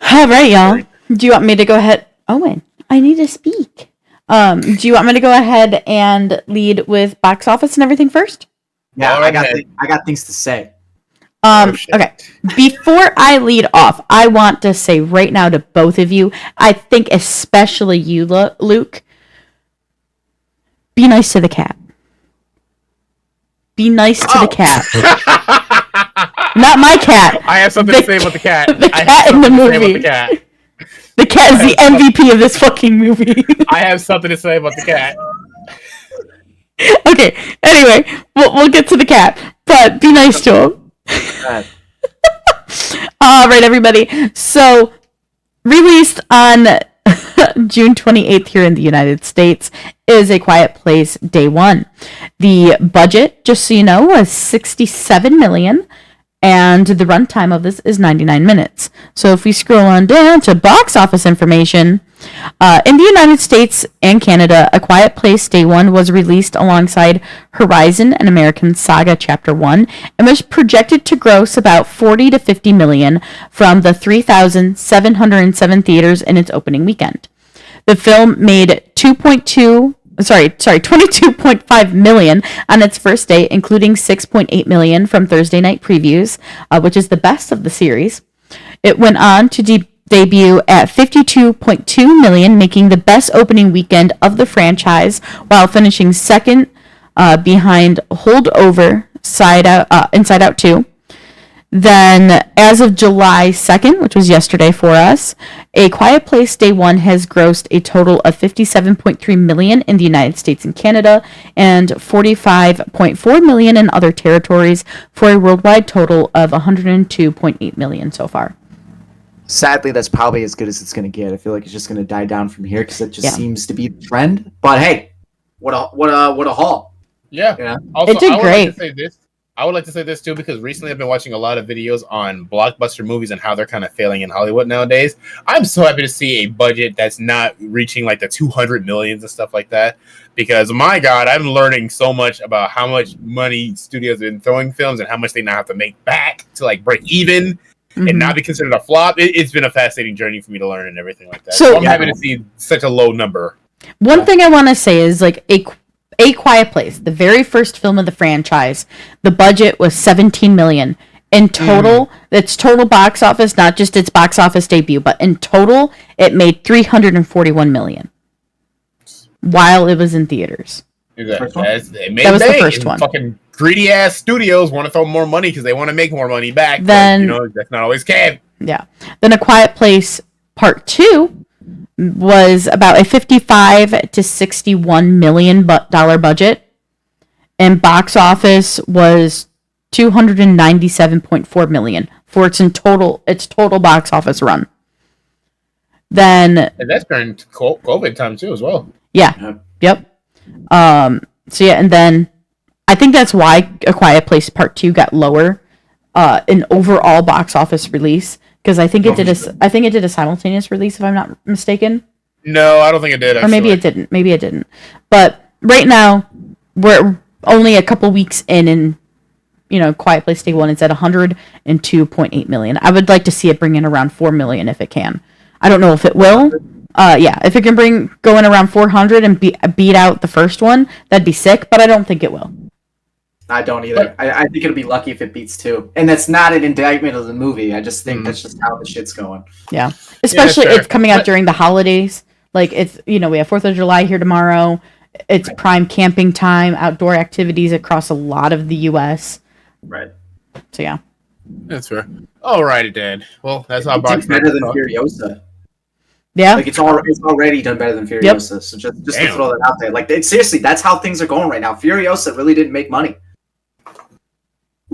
All right, y'all. Do you want me to go ahead? Owen, I need to speak. Do you want me to go ahead and lead with box office and everything first? Yeah, I got things to say. Okay. Before I lead off, I want to say right now to both of you, I think especially you, Luke, Be nice to the cat. Be nice to the cat. Not my cat. I have something to say about the cat. The cat in the movie. The cat is the MVP of this fucking movie. I have something to say about the cat. Okay. Anyway, we'll get to the cat, but be nice to him. All right, everybody. So, released on June 28th here in the United States is A Quiet Place Day One. The budget, just so you know, was $67 million. And the runtime of this is 99 minutes. So if we scroll on down to box office information, in the United States and Canada, A Quiet Place Day One was released alongside Horizon and American Saga Chapter 1 and was projected to gross about 40 to 50 million from the 3,707 theaters in its opening weekend. The film made 22.5 million on its first day, including 6.8 million from Thursday night previews, which is the best of the series. It went on to debut at 52.2 million, making the best opening weekend of the franchise, while finishing second behind Holdover, Inside Out 2. Then, as of July 2nd, which was yesterday for us, A Quiet Place Day One has grossed a total of 57.3 million in the United States and Canada and 45.4 million in other territories for a worldwide total of 102.8 million so far. Sadly, that's probably as good as it's going to get. I feel like it's just going to die down from here because it just seems to be the trend. But hey, what a haul! Yeah. Yeah. Also, It did I would great. Like to say this. I would like to say this too, because recently I've been watching a lot of videos on blockbuster movies and how they're kind of failing in Hollywood nowadays. I'm so happy to see a budget that's not reaching like the 200 millions and stuff like that. Because my God, I'm learning so much about how much money studios have been throwing films and how much they now have to make back to like break even and not be considered a flop. It's been a fascinating journey for me to learn and everything like that. So I'm happy to see such a low number. One thing I want to say is like A Quiet Place, the very first film of the franchise, the budget was 17 million. In total, its total box office, not just its box office debut, but in total, it made 341 million while it was in theaters. That was the first one. Fucking greedy ass studios want to throw more money because they want to make more money back. Then, but, that's not always can. Yeah. Then A Quiet Place Part 2 was about a 55 to 61 million dollar budget, and box office was 297.4 million for its total box office run. Then, and that's during COVID time too, as well. Yeah. Yep. So yeah, and then I think that's why A Quiet Place Part 2 got lower in overall box office release. Because I think it did a simultaneous release, if I'm not mistaken. No, I don't think it did. Actually. Or maybe it didn't. Maybe it didn't. But right now, we're only a couple weeks in, and Quiet Place Day One is at 102.8 million. I would like to see it bring in around 4 million if it can. I don't know if it will. If it can go in around 400 and beat out the first one, that'd be sick. But I don't think it will. I don't either. I think it'll be lucky if it beats 2. And that's not an indictment of the movie. I just think that's just how the shit's going. Yeah. Especially it's coming out during the holidays. Like it's, we have 4th of July here tomorrow. It's prime camping time, outdoor activities across a lot of the U.S. Right. So yeah. That's fair. All righty, Dan. Well, that's how box better than Furiosa. Yeah. Like it's already done better than Furiosa. Yep. So just to throw that out there. Like seriously, that's how things are going right now. Furiosa really didn't make money.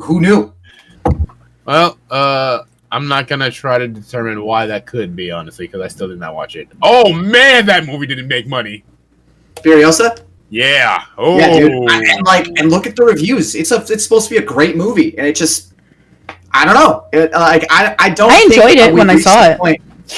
Who knew? Well, I'm not gonna try to determine why that could be, honestly, because I still did not watch it. Oh man, that movie didn't make money. Furiosa? Yeah. Oh. Yeah, dude. And look at the reviews. It's supposed to be a great movie, and it just, I don't know. I don't. I enjoyed it when I saw it.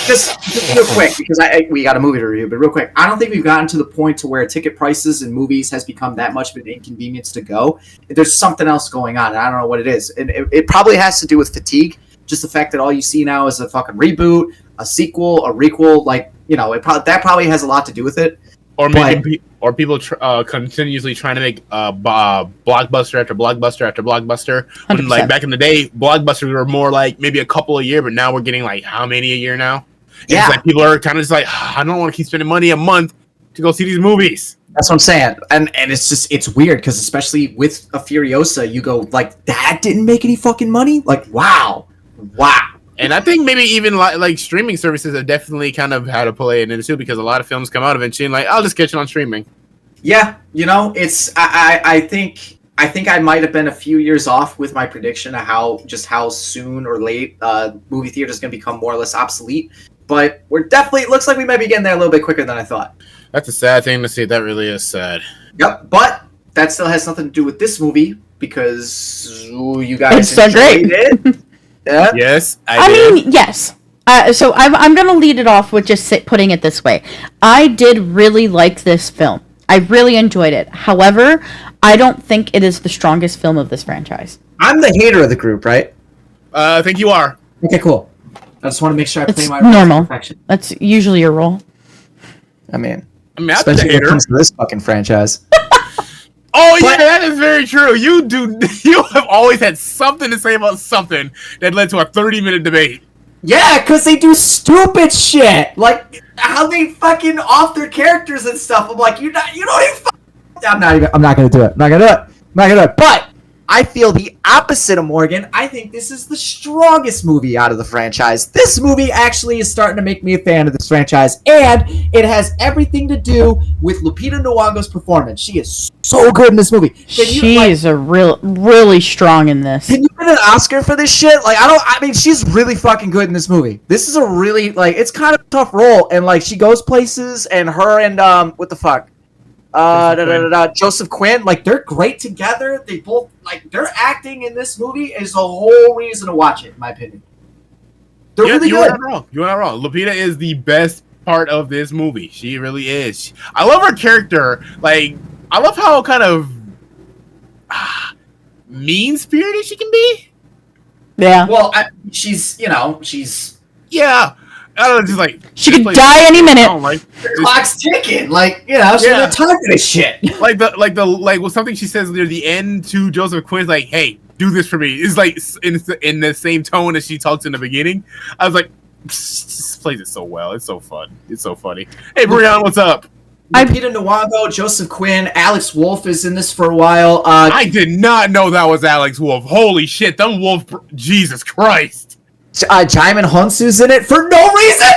Just real quick, because we got a movie to review, but real quick, I don't think we've gotten to the point to where ticket prices in movies has become that much of an inconvenience to go. There's something else going on, and I don't know what it is. And it probably has to do with fatigue. Just the fact that all you see now is a fucking reboot, a sequel, a requel. That probably has a lot to do with it. Or people continuously trying to make blockbuster after blockbuster after blockbuster. When, like back in the day, blockbusters were more like maybe a couple a year, but now we're getting like how many a year now? And it's like people are kind of just like, I don't want to keep spending money a month to go see these movies. That's what I'm saying, and it's weird because especially with a Furiosa, you go like that didn't make any fucking money. Like wow. And I think maybe even like streaming services have definitely kind of had to play it in too, because a lot of films come out eventually and like I'll just catch it on streaming. Yeah, it's I think I might have been a few years off with my prediction of how soon or late movie theater is going to become more or less obsolete. But we're definitely, it looks like we might be getting there a little bit quicker than I thought. That's a sad thing to see. That really is sad. Yep, but that still has nothing to do with this movie because you guys It's so great. it. Yeah. Yes, I mean, yes. So I'm going to lead it off with just putting it this way. I did really like this film. I really enjoyed it. However, I don't think it is the strongest film of this franchise. I'm the hater of the group, right? I think you are. Okay, cool. I just want to make sure I play It's my normal. perfection. That's usually your role. I mean, I'm the especially when it hater. comes to this fucking franchise. Oh yeah, But- that is very true. You have always had something to say about something that led to a 30-minute debate. Yeah, because they do stupid shit. Like, how they fucking off their characters and stuff. I'm like, you don't even I'm not gonna do it. I'm not gonna do it. But I feel the opposite of Morgan. I think this is the strongest movie out of the franchise. This movie actually is starting to make me a fan of this franchise, and it has everything to do with Lupita Nyong'o's performance. She is so good in this movie. She is really strong in this. Can you get an Oscar for this shit? Like, I mean, she's really fucking good in this movie. This is a really, like, it's kind of a tough role, and, like, she goes places, and her and, what the fuck? Joseph Quinn, like, they're great together. They both, like, their acting in this movie is the whole reason to watch it, in my opinion. They're really You're good. not wrong. You're not wrong. Lupita is the best part of this movie. She really is. I love her character. Like, I love how kind of mean-spirited she can be. Yeah. Well, she's. Yeah. I don't know, just like She could like- die any minute. Oh, like, The clock's ticking. Like, she doesn't have time for this shit. like something she says near the end to Joseph Quinn's like, "Hey, do this for me." Is like in the same tone as she talks in the beginning. I was like, "This plays it so well. It's so fun. It's so funny." Hey, Brian, what's up? Lupita Nyong'o, Joseph Quinn, Alex Wolff is in this for a while. I did not know that was Alex Wolff. Holy shit, them Wolf! Jesus Christ! Jaimin Hunsu's in it for no reason.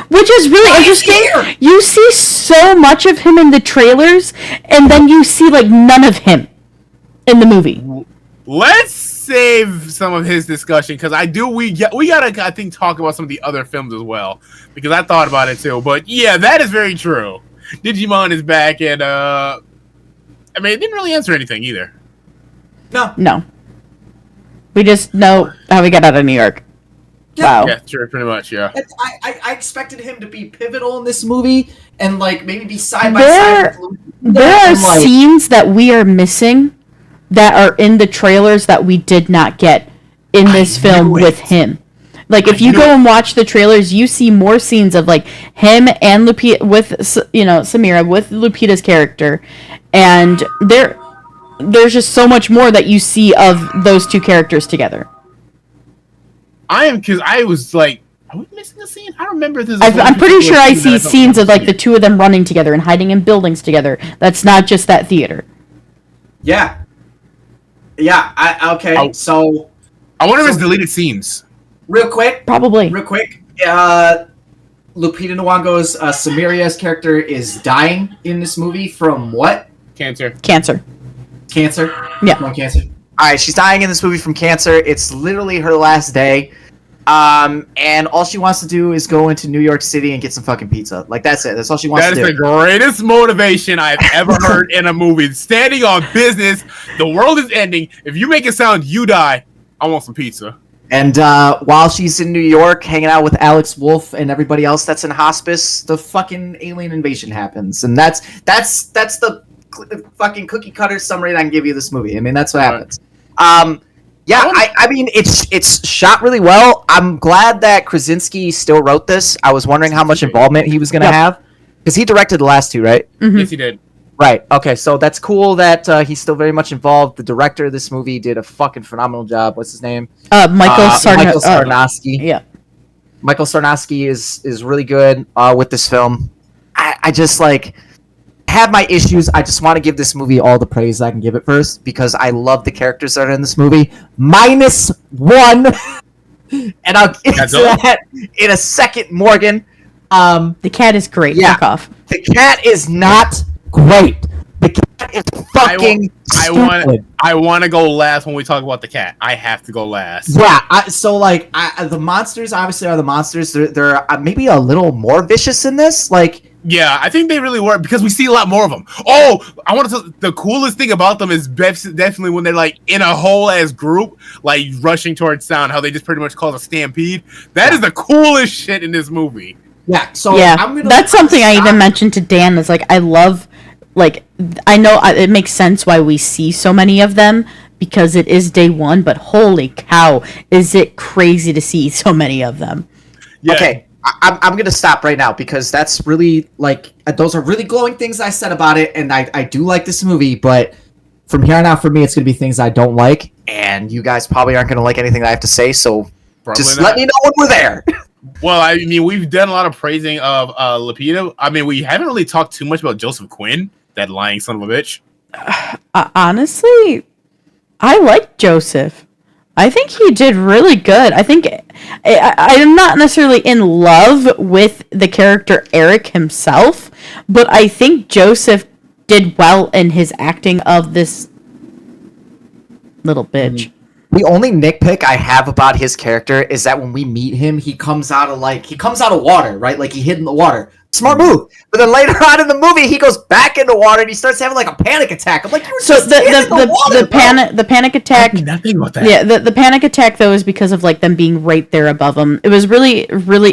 Which is really interesting. here? You see so much of him in the trailers, and then you see like none of him in the movie. Let's save some of his discussion because we gotta I think talk about some of the other films as well because I thought about it too. But yeah, that is very true. Digimon is back, and I mean, it didn't really answer anything either. No. We just know how we got out of New York. Yeah. Wow. Yeah, sure, pretty much, yeah. I expected him to be pivotal in this movie and like maybe be side by There- side. There are and, like, scenes that we are missing that are in the trailers that we did not get in this film knew with it. him. Like if you go and watch the trailers, you see more scenes of like him and Lupita with Samira with Lupita's character, and there's just so much more that you see of those two characters together. Because I was like, are we missing a scene? I don't remember this. I'm pretty sure I see scenes of like the two of them running together and hiding in buildings together. That's not just that theater. Yeah. Okay. Oh. So I wonder if it's deleted scenes. real quick, Probably. Lupita Nyong'o's Samira's character is dying in this movie from what? Cancer. Cancer. Cancer. Yeah. Lung cancer. All right, she's dying in this movie from cancer. It's literally her last day. And all she wants to do is go into New York City and get some fucking pizza. Like, that's it. That's all she wants That to is do. the greatest motivation I've ever heard in a movie. Standing on business, the world is ending. If you make it sound you die, I want some pizza. And while she's in New York hanging out with Alex Wolff and everybody else that's in hospice, the fucking alien invasion happens. And that's the fucking cookie cutter summary that I can give you of this movie. I mean, that's what happens. Yeah, I mean, it's shot really well. I'm glad that Krasinski still wrote this. I was wondering how much involvement he was going to have. Because he directed the last two, right? Mhm. Yes, he did. Right. Okay, so that's cool that he's still very much involved. The director of this movie did a fucking phenomenal job. What's his name? Michael Sarnowski. Yeah. Michael Sarnowski is really good with this film. I just like have my issues. I just want to give this movie all the praise I can give it first because I love the characters that are in this movie. -1, and I'll get That's to all? that in a second, Morgan. The cat is great. Yeah. Fuck off. The cat is not great. The cat is fucking stupid. I want to go last when we talk about the cat. I have to go last. Yeah, the monsters obviously are the monsters. They're maybe a little more vicious in this. Like, Yeah, I think they really were because we see a lot more of them. Oh, I want to. The coolest thing about them is definitely when they're like in a whole ass group, like rushing towards sound. How they just pretty much cause a stampede. That is the coolest shit in this movie. Yeah. So Yeah, I'm gonna, that's something I even mentioned to Dan. Is like I love, like I know it makes sense why we see so many of them because it is day one. But holy cow, is it crazy to see so many of them? Yeah. okay, I'm gonna stop right now because that's really like those are really glowing things I said about it, and I do like this movie, but from here on out, for me, it's gonna be things I don't like. and you guys probably aren't gonna like anything that I have to say. So Probably just not. let me know when we're there. Well, I mean, we've done a lot of praising of Lupita. I mean, we haven't really talked too much about Joseph Quinn, that lying son of a bitch. Honestly, I like Joseph. I think he did really good. I think I'm not necessarily in love with the character Eric himself, but I think Joseph did well in his acting of this little bitch. The only nitpick I have about his character is that when we meet him, He comes out of water, right? Like he hid in the water. smart move. But then later on in the movie, he goes back into water and he starts having like a panic attack. I'm like, you were So just in the water, bro. the panic attack. Nothing about that. Yeah, the panic attack though is because of like them being right there above him. It was really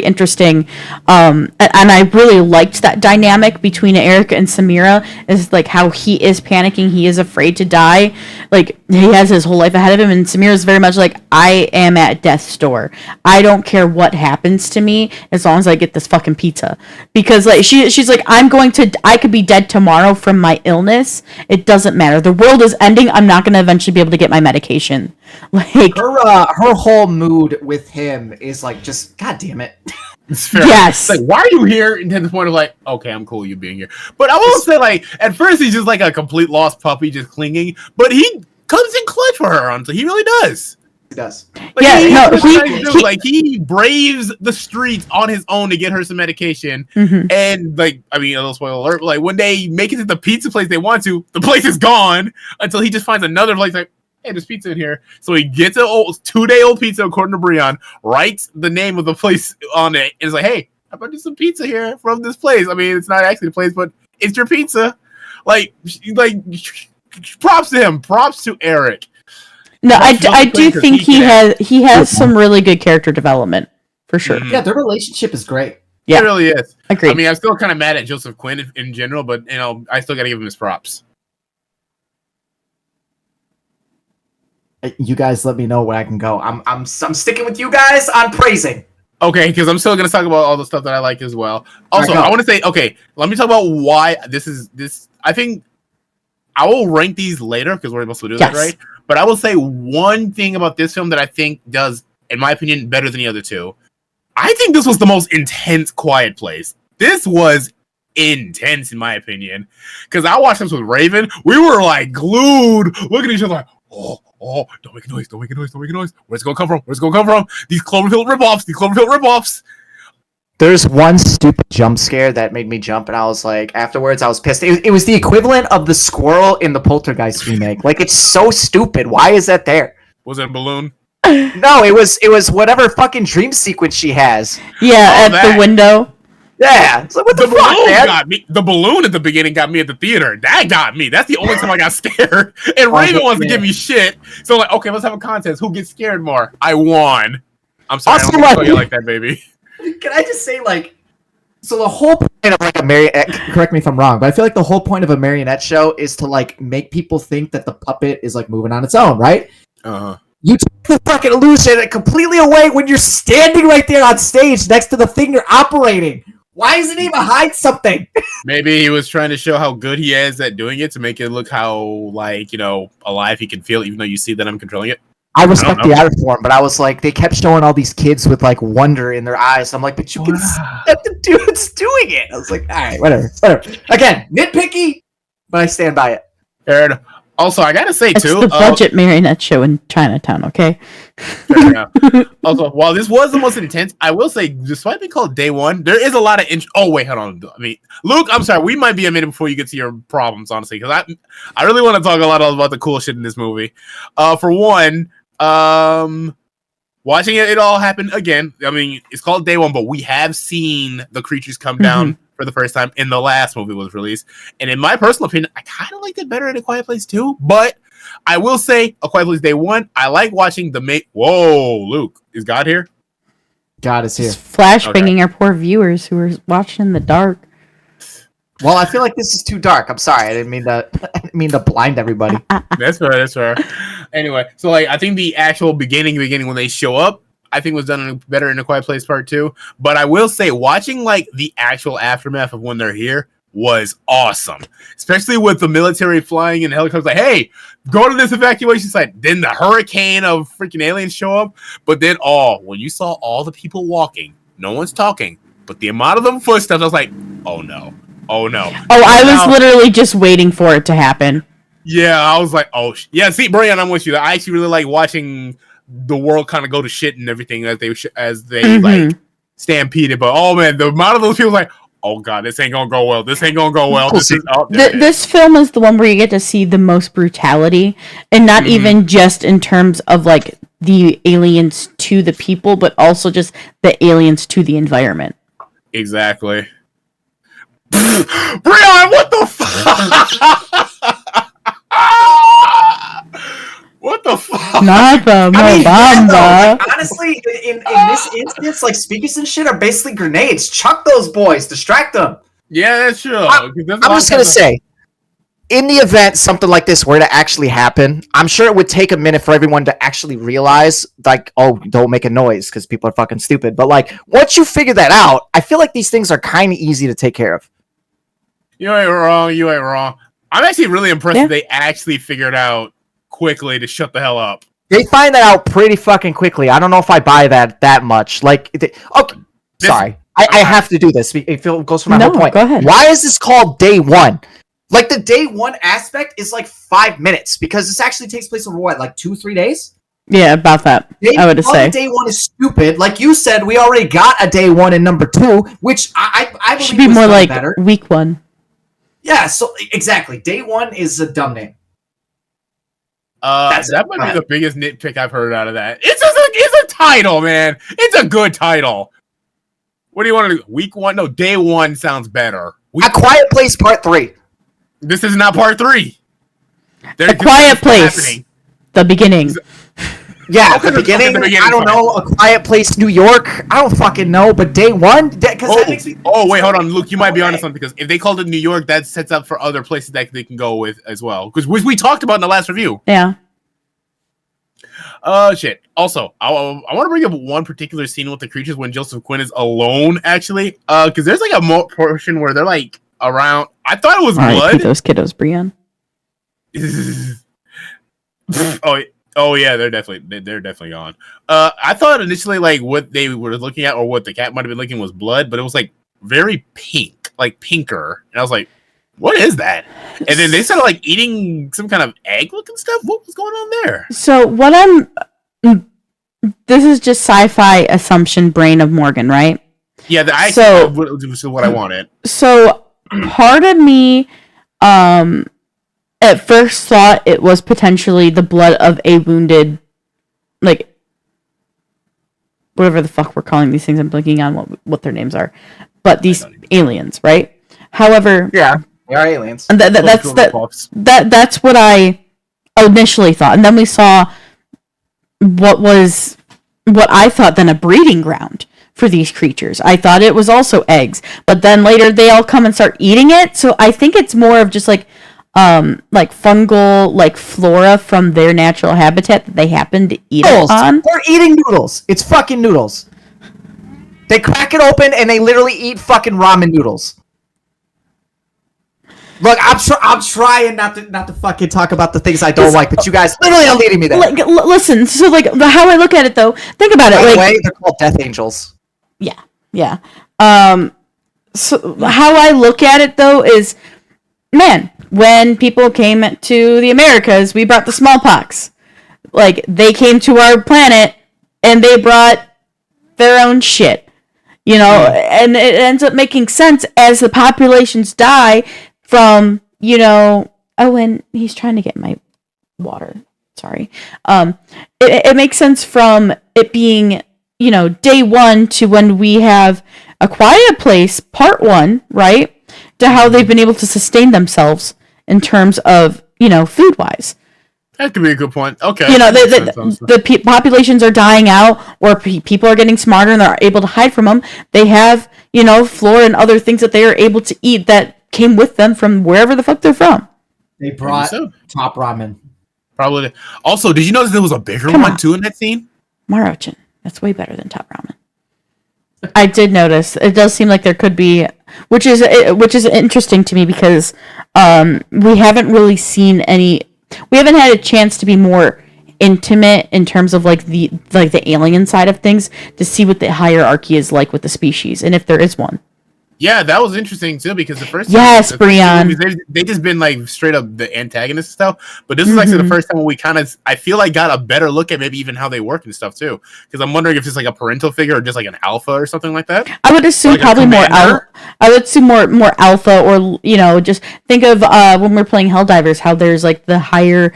interesting, and I really liked that dynamic between Eric and Samira. Is like how he is panicking, he is afraid to die. Like he has his whole life ahead of him, and Samira is very much like, I am at death's door. I don't care what happens to me as long as I get this fucking pizza. Because like she's like, I could be dead tomorrow from my illness. It doesn't matter. The world is ending. I'm not gonna eventually be able to get my medication. Like Her whole mood with him is like, just God damn it. It's fair. Yes. It's like, why are you here? And to the point of like, okay, I'm cool you being here. But I will say, like, at first he's just like a complete lost puppy just clinging. But he comes in clutch for her, honestly. He really does. He does. Like, Yeah, he braves the streets on his own to get her some medication. Mhm. And like, I mean, a little spoiler alert, but like when they make it to the pizza place they want to, the place is gone until he just finds another place like, hey, there's pizza in here. So he gets a 2-day-old pizza according to Breon, writes the name of the place on it, and is like, hey, how about you some pizza here from this place? I mean, it's not actually the place, but it's your pizza. Like props to him. Props to Eric. No, I do because think he can he has some really good character development for sure. Mhm. Yeah, their relationship is great. Yeah. It really is. Agreed. I mean, I'm still kind of mad at Joseph Quinn in general, but you know, I still got to give him his props. You guys let me know where I can go. I'm sticking with you guys on praising. Okay, because I'm still going to talk about all the stuff that I like as well. Also, Alright, go. I want to say, okay, let me talk about why this. I think I will rank these later because we're supposed to do that, Yes. right? But I will say one thing about this film that I think does, in my opinion, better than the other two. I think this was the most intense Quiet Place. This was intense, in my opinion, because I watched this with Raven. We were like glued, looking at each other like, oh, don't make a noise, don't make a noise, don't make a noise. Where's it gonna come from? Where's it gonna come from? These Cloverfield ripoffs. There's one stupid jump scare that made me jump, and I was like, afterwards, I was pissed. It was the equivalent of the squirrel in the Poltergeist remake. Like, it's so stupid. Why is that there? Was it a balloon? No, it was whatever fucking dream sequence she has. Yeah, at that. the window. Yeah, it's like, what the, The fuck, balloon man? got me. The balloon at the beginning got me at the theater. That got me. That's the only time I got scared. And Raven wants to give me shit. So like, okay, let's have a contest. Who gets scared more? I won. I'm sorry, Also, I don't like- tell you like that, baby. Can I just say, like, so the whole point of like a marionette, correct me if I'm wrong, but I feel like the whole point of a marionette show is to like make people think that the puppet is like moving on its own, right? Uh-huh. You take the fucking illusion completely away when you're standing right there on stage next to the thing you're operating. Why isn't he behind something? Maybe he was trying to show how good he is at doing it to make it look how, like, you know, alive he can feel, even though you see that I'm controlling it. I respect know. the art form, but I was like, they kept showing all these kids with like wonder in their eyes. I'm like, but you can see that the dude's doing it. I was like, all right, whatever. Again, nitpicky, but I stand by it. Fair enough. Also, I gotta say It's too. the budget marionette show in Chinatown, okay? Fair enough. Also, while this was the most intense, I will say, despite being called day one, there is a lot of. Oh wait, hold on. I mean, Luke, I'm sorry. We might be a minute before you get to your problems, honestly, because I really want to talk a lot about the cool shit in this movie. For one, watching it all happen again. I mean, it's called day one, but we have seen the creatures come down for the first time in the last movie was released. And in my personal opinion, I kind of liked it better in A Quiet Place 2. But I will say, A Quiet Place Day 1, I like watching the Whoa, Luke, is God here? God is here. Just flashbanging our poor viewers who are watching in the dark. Well, I feel like this is too dark. I'm sorry. I didn't mean to blind everybody. That's fair. That's fair. Anyway, so like I think the actual beginning when they show up, I think was done better in A Quiet Place Part 2. But I will say, watching like the actual aftermath of when they're here was awesome, especially with the military flying in helicopters. Like, hey, go to this evacuation site. Then the hurricane of freaking aliens show up. But then, when you saw all the people walking, no one's talking, but the amount of them footsteps, I was like, oh no. Oh no. Oh, I was literally just waiting for it to happen. Yeah, I was like, yeah. See, Brian, I'm with you. I actually really like watching the world kind of go to shit and everything as they like stampeded. But oh man, the amount of those people like, oh god, this ain't gonna go well. This ain't gonna go well. This film is the one where you get to see the most brutality, and not even just in terms of like the aliens to the people, but also just the aliens to the environment. Exactly. Brian, what the fuck? What the fuck? Not the Mobamba. Honestly, in this instance, like speakers and shit are basically grenades. Chuck those boys, distract them. Yeah, that's true. I'm just gonna say, in the event something like this were to actually happen, I'm sure it would take a minute for everyone to actually realize, like, oh, don't make a noise because people are fucking stupid. But like, once you figure that out, I feel like these things are kind of easy to take care of. You ain't wrong. You ain't wrong. I'm actually really impressed that they actually figured out quickly to shut the hell up. They find that out pretty fucking quickly. I don't know if I buy that much. Like, sorry. I have to do this. It goes for my whole point. Go ahead. Why is this called Day One? Like the day one aspect is like 5 minutes because this actually takes place over what, like 2-3 days? Yeah, about that. I would say day one is stupid. Like you said, we already got a day one in number 2, which I believe should be was more done like better. week 1. Yeah, so exactly. Day one is a dumb name. That might be the biggest nitpick I've heard out of that. It's a title, man. It's a good title. What do you want to do? Week 1? No, day 1 sounds better. A Quiet Place Part 3. This is not Part 3. A Quiet Place. The beginning. Yeah, Okay, the beginning. the beginning, I don't fine. know. A Quiet Place, New York. I don't fucking know. But Day One, because that makes me. Wait, hold on, Luke. You might be onto something because if they called it New York, that sets up for other places that they can go with as well. Because we talked about in the last review. Yeah. Shit. Also, I want to bring up one particular scene with the creatures when Joseph Quinn is alone. Actually, because there's like a portion where they're like around. I thought it was blood. Those kiddos, Brian. Oh yeah, they're definitely gone. I thought initially like what they were looking at or what the cat might have been looking was blood, but it was like very pink, like pinker, and I was like, "What is that?" And then they started like eating some kind of egg looking stuff. What was going on there? So what this is just sci-fi assumption brain of Morgan, right? Yeah, So what I wanted. So part of me, at first thought it was potentially the blood of a wounded, like, whatever the fuck we're calling these things. I'm blanking on what their names are, but these aliens, right? However, Yeah, they are aliens. and that's what I initially thought, and then we saw what I thought then a breeding ground for these creatures. I thought it was also eggs, but then later they all come and start eating it. So I think it's more of just like fungal, like flora from their natural habitat that they happen to eat Noodles. on. They're eating noodles. It's fucking noodles. They crack it open and they literally eat fucking ramen noodles. Look, I'm trying not to fucking talk about the things I don't like, but you guys literally are leading me there. Like, listen, so like how I look at it though, think about it. By the Like, way, they're called Death Angels. yeah. So how I look at it though is, man, when people came to the Americas, we brought the smallpox. Like, they came to our planet and they brought their own shit, you know, and it ends up making sense as the populations die from, you know, oh, and he's trying to get my water. Sorry. It makes sense from it being, you know, day one to when we have A Quiet Place Part 1, right? To how they've been able to sustain themselves in terms of, you know, food-wise. That could be a good point. Okay. You know, the populations are dying out, or people are getting smarter and they're able to hide from them. They have, you know, flora and other things that they are able to eat that came with them from wherever the fuck they're from. They brought top ramen. Probably. Also, did you notice there was a bigger one too in that scene? Marochin. That's way better than top ramen. I did notice. It does seem like there could be, which is interesting to me because we haven't really seen any. We haven't had a chance to be more intimate in terms of like the alien side of things to see what the hierarchy is like with the species and if there is one. Yeah, that was interesting too because the first Brian, they just been like straight up the antagonist stuff, but this is actually the first time we kind of I feel like got a better look at maybe even how they work and stuff too. Because I'm wondering if it's like a parental figure or just like an alpha or something like that. I would assume like probably more alpha. I would assume more alpha, or you know, just think of when we're playing Helldivers, how there's like the higher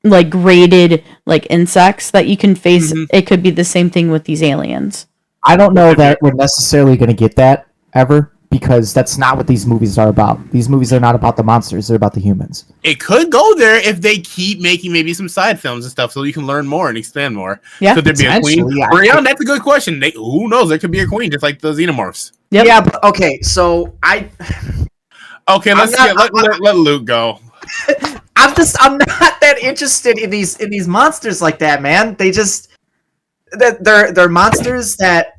like graded like insects that you can face. It could be the same thing with these aliens. I don't know that we're necessarily going to get that ever, because that's not what these movies are about. These movies are not about the monsters, they're about the humans. It could go there if they keep making maybe some side films and stuff so you can learn more and expand more. Yeah. Could there be a queen? Yeah. Brian, that's a good question. Who knows? There could be a queen, just like the xenomorphs. Yep. Yeah, but okay, so Okay, let Luke go. I'm not that interested in these monsters like that, man. They just they're monsters that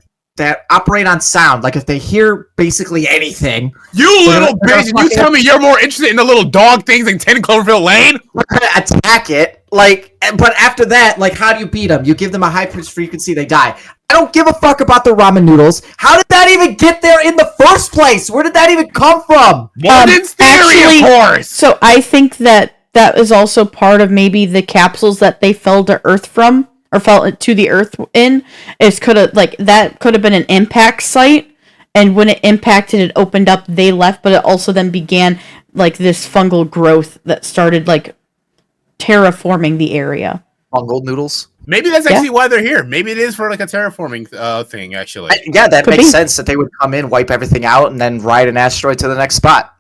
operate on sound. Like if they hear basically anything, you little bitch! And you tell me you're more interested in the little dog things in 10 Cloverfield Lane? we're gonna attack it. Like, but after that, like, how do you beat them? You give them a high pitch frequency, they die. I don't give a fuck about the ramen noodles. How did that even get there in the first place? Where did that even come from? Warden's theory, of course. So I think that is also part of maybe the capsules that they fell to Earth from, or fell to the Earth in. Could have been an impact site, and when it impacted, it opened up. They left, but it also then began like this fungal growth that started like terraforming the area. Fungal noodles. Maybe that's actually why they're here. Maybe it is for like a terraforming thing, actually. That makes sense that they would come in, wipe everything out, and then ride an asteroid to the next spot.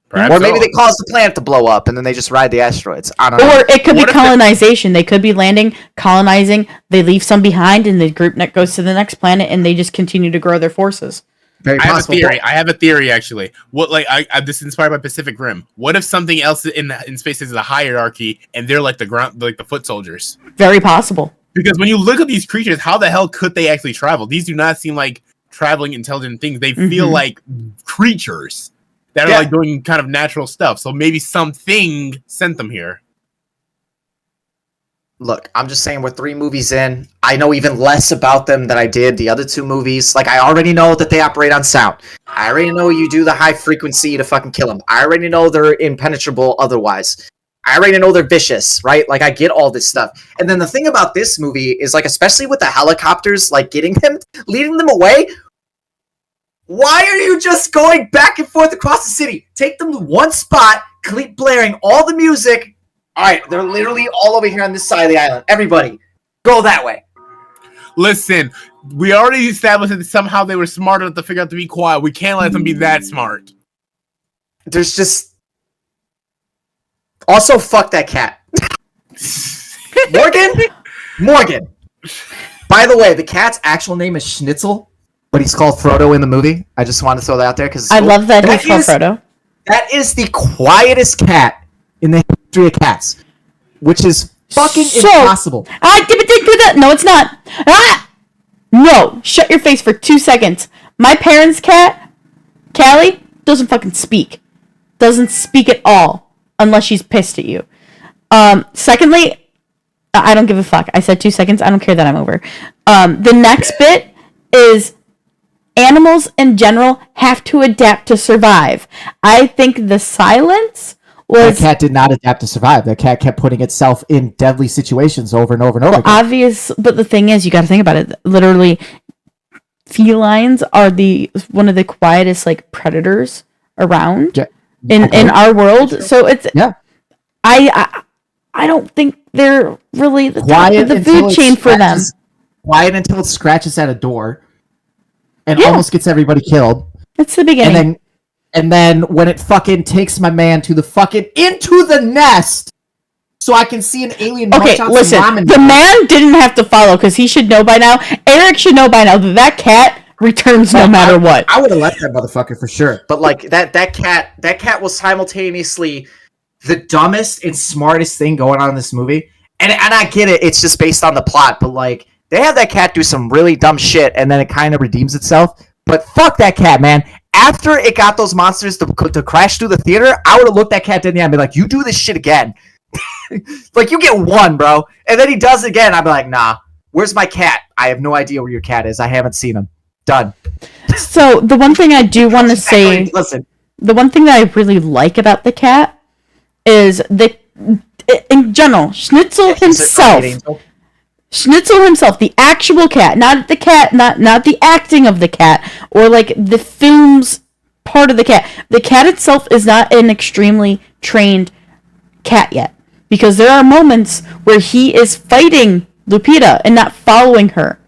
Perhaps or maybe they cause the planet to blow up, and then they just ride the asteroids. I don't know. Or it could be colonization. They could be landing, colonizing, they leave some behind, and the group net goes to the next planet, and they just continue to grow their forces. Very possible. I have a theory, actually. What, like, this is inspired by Pacific Rim. What if something else in space is a hierarchy, and they're like the ground, like the foot soldiers? Very possible. Because when you look at these creatures, how the hell could they actually travel? These do not seem like traveling intelligent things. They feel like creatures that are like doing kind of natural stuff. So maybe something sent them here. Look, I'm just saying we're 3 movies in. I know even less about them than I did the other 2 movies. Like, I already know that they operate on sound. I already know you do the high frequency to fucking kill them. I already know they're impenetrable otherwise. I already know they're vicious, right? Like, I get all this stuff. And then the thing about this movie is, like, especially with the helicopters, like, getting them, leading them away, why are you just going back and forth across the city? Take them to one spot, keep blaring all the music. All right, they're literally all over here on this side of the island. Everybody, go that way. Listen, we already established that somehow they were smart enough to figure out to be quiet. We can't let them be that smart. There's just... Also, fuck that cat. Morgan. By the way, the cat's actual name is Schnitzel, but he's called Frodo in the movie. I just wanted to throw that out there because I love that he's called Frodo. That is the quietest cat in the history of cats, which is fucking impossible. No, it's not. No, shut your face for 2 seconds. My parents' cat, Callie, doesn't fucking speak. doesn't speak at all unless she's pissed at you. Secondly, I don't give a fuck. I said 2 seconds. I don't care that I'm over. The next bit is animals in general have to adapt to survive. I think the silence was... That cat did not adapt to survive. That cat kept putting itself in deadly situations over and over and over again. Obvious, but the thing is, you got to think about it. Literally, felines are one of the quietest like predators around in our world. So it's I don't think they're really the top of the food chain for them. Quiet until it scratches at a door and almost gets everybody killed. It's the beginning. And then when it fucking takes my man to the fucking into the nest, so I can see an alien. Okay, listen. The man didn't have to follow because he should know by now. Eric should know by now that cat returns no matter what. I would have left that motherfucker for sure. But like that cat was simultaneously the dumbest and smartest thing going on in this movie. And I get it, it's just based on the plot, but like they have that cat do some really dumb shit and then it kind of redeems itself. But fuck that cat, man. After it got those monsters to crash through the theater, I would have looked that cat dead in the eye and be like, you do this shit again. Like, you get one, bro. And then he does it again. I'd be like, nah, where's my cat? I have no idea where your cat is. I haven't seen him. Done. So the one thing I do want to say, listen, the one thing that I really like about the cat is in general, Schnitzel himself, the actual cat, not the acting of the cat or like the film's part of the cat. The cat itself is not an extremely trained cat yet, because there are moments where he is fighting Lupita and not following her.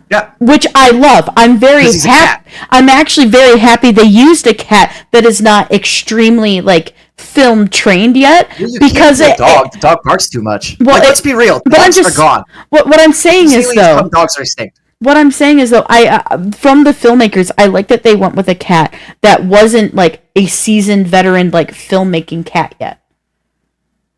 Yeah. Which I love. I'm very happy. I'm actually very happy they used a cat that is not extremely like film trained yet, because the dog barks too much. Well, let's be real. Dogs are gone. What I'm saying is though, dogs are extinct. What I'm saying is though, I from the filmmakers, I like that they went with a cat that wasn't like a seasoned veteran like filmmaking cat yet.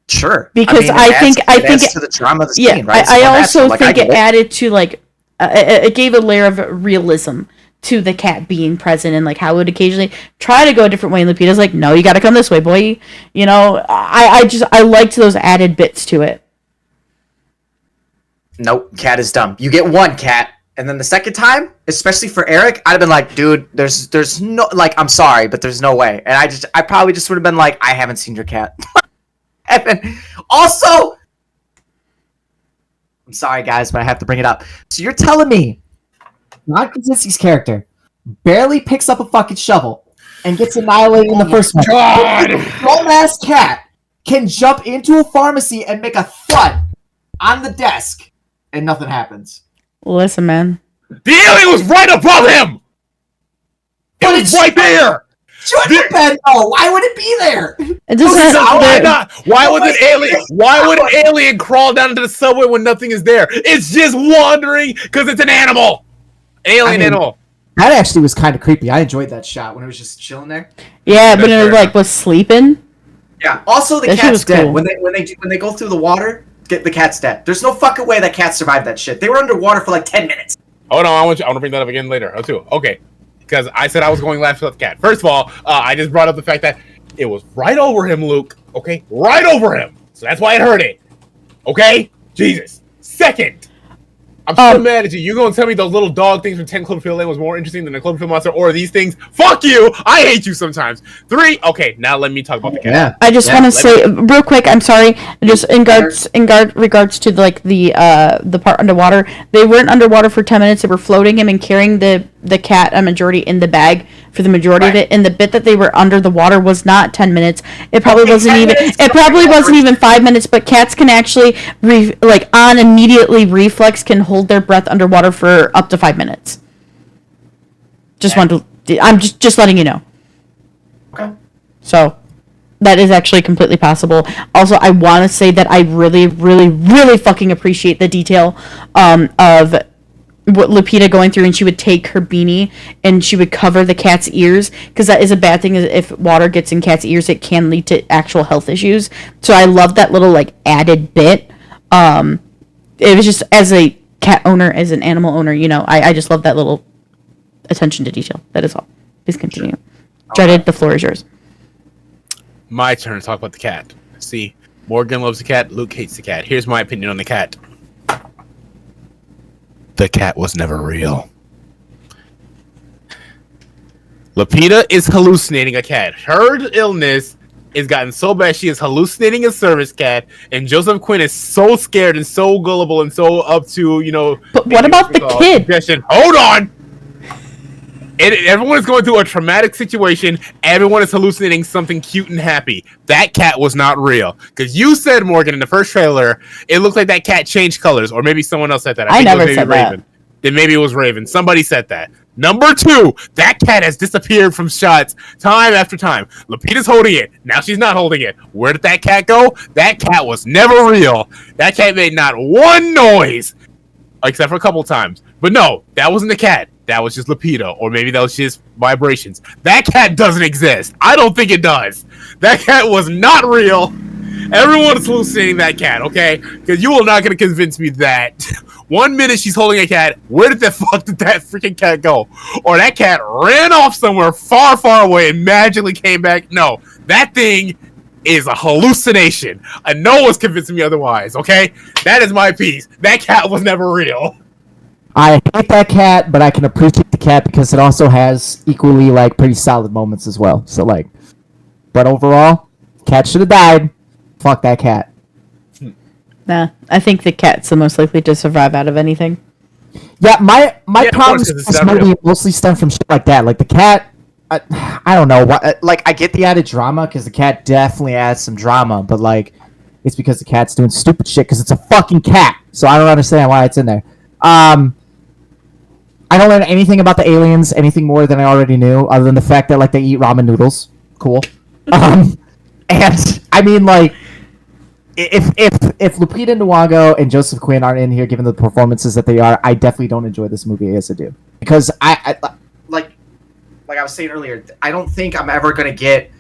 Sure, because I think to the drama of the scene, right? I also think it added to like it gave a layer of realism to the cat being present, and like how it would occasionally try to go a different way, and Lupita's like, no, you gotta come this way, boy. You know, I liked those added bits to it. Nope, cat is dumb. You get one cat, and then the second time, especially for Eric, I'd have been like, dude, there's no, like, I'm sorry, but there's no way. And I probably just would have been like, I haven't seen your cat. And then also, I'm sorry guys, but I have to bring it up. So you're telling me John Krasinski's character barely picks up a fucking shovel and gets annihilated in the first one. God! Dumbass cat can jump into a pharmacy and make a thud on the desk and nothing happens. Listen, man. The alien was right above him! It was right there! Shouldn't have been. Oh, why would it be there? It doesn't. Why not? Why would an alien crawl down into the subway when nothing is there? It's just wandering because it's an animal. Alien animal. That actually was kind of creepy. I enjoyed that shot when it was just chilling there. Yeah, but it like was sleeping. Yeah. Also, the cat's dead when they go through the water. The cat's dead. There's no fucking way that cat survived that shit. They were underwater for like 10 minutes. Oh no, I want to bring that up again later. Oh, too. Okay. Because I said I was going last with the cat. First of all, I just brought up the fact that it was right over him, Luke. Okay? Right over him. So that's why it hurt it. Okay? Jesus. Second, I'm so mad at you. You gonna tell me those little dog things from 10 Cloverfield Lane was more interesting than the Cloverfield Monster or these things? Fuck you! I hate you sometimes. 3, okay, now let me talk about the cat. Yeah. I just want to say real quick, I'm sorry, just in regards to like the part underwater, they weren't underwater for 10 minutes, they were floating him and carrying the cat a majority in the bag for the majority of it, and the bit that they were under the water was not 10 minutes. It probably wasn't even 5 minutes, but cats can actually immediately reflex can hold their breath underwater for up to 5 minutes. I'm just letting you know. Okay. So that is actually completely possible. Also, I want to say that I really, really, really fucking appreciate the detail of what Lupita going through, and she would take her beanie and she would cover the cat's ears, because that is a bad thing. If water gets in cat's ears, it can lead to actual health issues. So I love that little like added bit. It was just, as a cat owner, as an animal owner, you know, I just love that little attention to detail. That is all. Please continue. Dreaded, the floor is yours. my turn to talk about the cat. See, Morgan loves the cat. Luke hates the cat. Here's my opinion on the cat. The cat was never real. Lupita is hallucinating a cat. Her illness is gotten so bad she is hallucinating a service cat, and Joseph Quinn is so scared and so gullible and so up to, you know. But what about the kid? Suggestion. Hold on! Everyone is going through a traumatic situation. Everyone is hallucinating something cute and happy. That cat was not real. Because you said, Morgan, in the first trailer, it looked like that cat changed colors. Or maybe someone else said that. I think never it was maybe said Raven. Then maybe it was Raven. Somebody said that. Number 2, that cat has disappeared from shots time after time. Lupita's holding it. Now she's not holding it. Where did that cat go? That cat was never real. That cat made not one noise. Except for a couple times. But no, that wasn't the cat. That was just Lupita. Or maybe that was just vibrations. That cat doesn't exist. I don't think it does. That cat was not real. Everyone is hallucinating that cat, okay? Because you are not going to convince me that 1 minute she's holding a cat. Where did the fuck did that freaking cat go? Or that cat ran off somewhere far, far away and magically came back. No, that thing is a hallucination. And no one's convincing me otherwise, okay? That is my piece. That cat was never real. I hate that cat, but I can appreciate the cat because it also has equally like pretty solid moments as well. So like, but overall, cat should have died. Fuck that cat. Nah, I think the cat's the most likely to survive out of anything. Yeah, my Yeah, of problems course, 'cause with it's this not movie real. mostly stem from shit like that. Like the cat, I don't know. Like I get the added drama because the cat definitely adds some drama, but like it's because the cat's doing stupid shit because it's a fucking cat. So I don't understand why it's in there. I don't learn anything about the aliens, anything more than I already knew, other than the fact that like they eat ramen noodles. Cool. And I mean like. If Lupita Nyong'o and Joseph Quinn aren't in here, given the performances that they are, I definitely don't enjoy this movie as I do because I like I was saying earlier, I don't think I'm ever gonna get.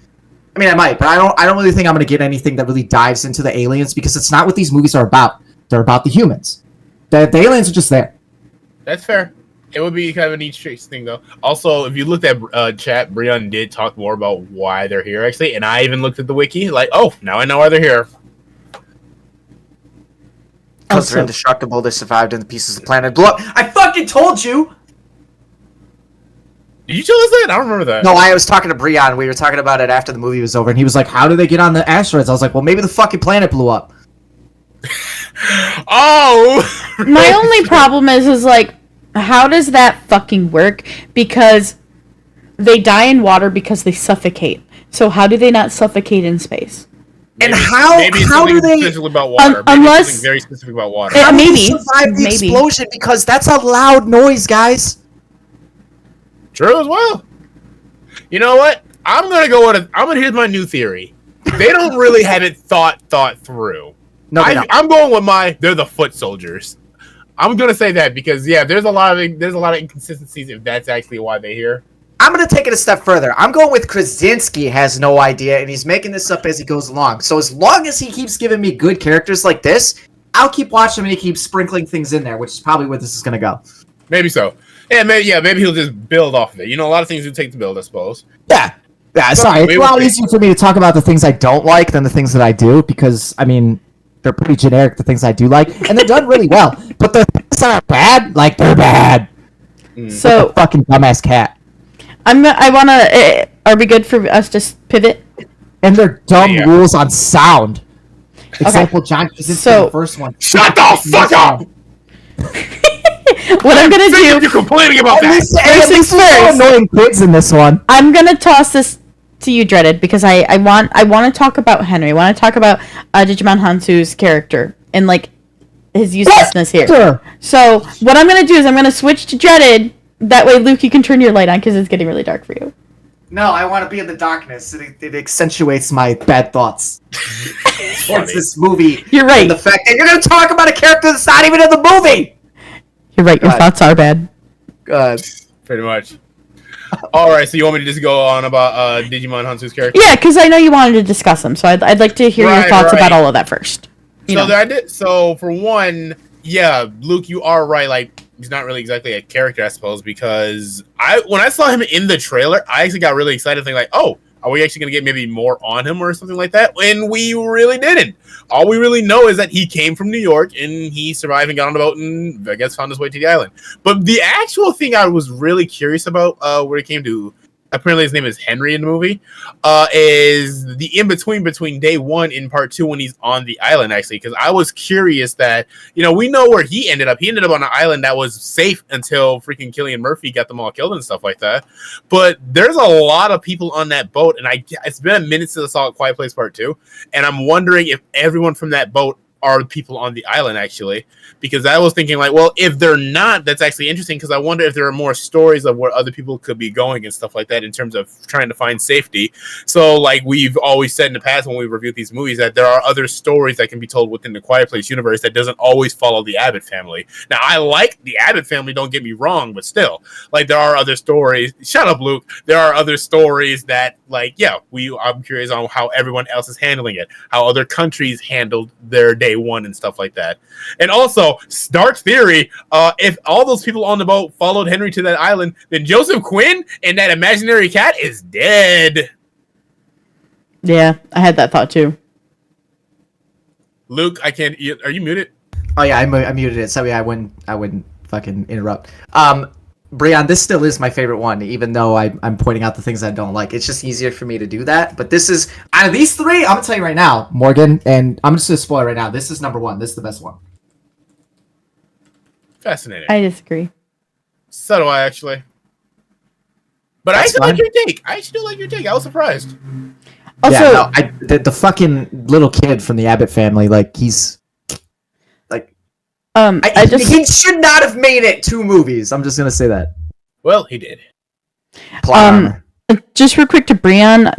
I mean, I might, but I don't really think I'm gonna get anything that really dives into the aliens because it's not what these movies are about. They're about the humans. The aliens are just there. That's fair. It would be kind of a neat trace thing, though. Also, if you looked at chat, Brian did talk more about why they're here, actually. And I even looked at the wiki, like, oh, now I know why they're here. Because Also- they're indestructible, they survived and the pieces of the planet blew up. I fucking told you! Did you tell us that? I don't remember that. No, I was talking to Brian. We were talking about it after the movie was over, and he was like, how do they get on the asteroids? I was like, well, maybe the fucking planet blew up. Oh! My only problem is like, how does that fucking work? Because they die in water because they suffocate. So how do they not suffocate in space? And Maybe- how maybe it's do something they specifically about water? Maybe it's unless- something very specific about water. It- how do they maybe. survive the Maybe. explosion? Because that's a loud noise, guys. True as well. You know what? I'm gonna here's my new theory. They don't really have it thought through. No, they don't. I'm going with they're the foot soldiers. I'm gonna say that because yeah, there's a lot of inconsistencies if that's actually why they're here. I'm going to take it a step further. I'm going with Krasinski has no idea, and he's making this up as he goes along. So as long as he keeps giving me good characters like this, I'll keep watching him and he keeps sprinkling things in there, which is probably where this is going to go. Maybe so. Maybe he'll just build off of it. You know, a lot of things do take to build, I suppose. yeah. Sorry, it's We a will lot see. easier for me to talk about the things I don't like than the things that I do because I mean they're pretty generic. The things I do like, and they're done really well. But the things that are bad, like they're bad. So Fucking dumbass cat. I wanna. Are we good for us to pivot? And their dumb Yeah. rules on sound. Example, John Krasinski, So- the first one. Shut the fuck up! What I'm gonna Sick of do? you complaining about At that. least, First things there's no first. annoying kids in this one. I'm gonna toss this to you, Dreaded, because I want to talk about Henry. I want to talk about Digimon Hansu's character and like his uselessness here. Sure. So what I'm gonna do is I'm gonna switch to Dreaded. That way, Luke, you can turn your light on because it's getting really dark for you. No, I want to be in the darkness. It accentuates my bad thoughts. Towards this movie. You're right. And the fact that you're going to talk about a character that's not even in the movie. You're right. Your God. thoughts are bad. Good. Pretty much. All right, so you want me to just go on about Digimon Hansu's character? Yeah, because I know you wanted to discuss them, so I'd like to hear your Right, thoughts right. about all of that first. You know. So for one, yeah, Luke, you are right. Like he's not really exactly a character, I suppose, because when I saw him in the trailer, I actually got really excited, thinking like, oh, Are we actually going to get maybe more on him or something like that? And we really didn't. All we really know is that he came from New York and he survived and got on a boat and I guess found his way to the island. But the actual thing I was really curious about where it came to, apparently his name is Henry in the movie, is the in-between between day one and part two when he's on the island, actually, because I was curious that, we know where he ended up. He ended up on an island that was safe until freaking Cillian Murphy got them all killed and stuff like that. But there's a lot of people on that boat, and it's been a minute since I saw Quiet Place Part 2, and I'm wondering if everyone from that boat are people on the island, actually, because I was thinking like, well, if they're not, that's actually interesting, because I wonder if there are more stories of where other people could be going and stuff like that in terms of trying to find safety. So like we've always said in the past when we reviewed these movies, that there are other stories that can be told within the Quiet Place universe that doesn't always follow the Abbott family. Now, I like the Abbott family, don't get me wrong, but still, like, there are other stories. Shut up, Luke. There are other stories that, like, I'm curious on how everyone else is handling it, how other countries handled their day one and stuff like that. And also, dark theory, if all those people on the boat followed Henry to that island, then Joseph Quinn and that imaginary cat is dead. Yeah, I had that thought too. Luke, I can't. Are you muted? Oh yeah, I muted it. So yeah, I wouldn't fucking interrupt. Brian, this still is my favorite one, even though I'm pointing out the things I don't like. It's just easier for me to do that. But this is, out of these three, I'm gonna tell you right now, Morgan, and I'm just gonna spoil it right now. This is number one. This is the best one. Fascinating. I disagree. So do I, actually. But That's I actually fine. like your take. I actually do like your take. I was surprised. Also, Yeah, no, the fucking little kid from the Abbott family, like he's like, he should not have made it 2 movies. I'm just gonna say that. Well, he did. Plot armor. just real quick to Brian.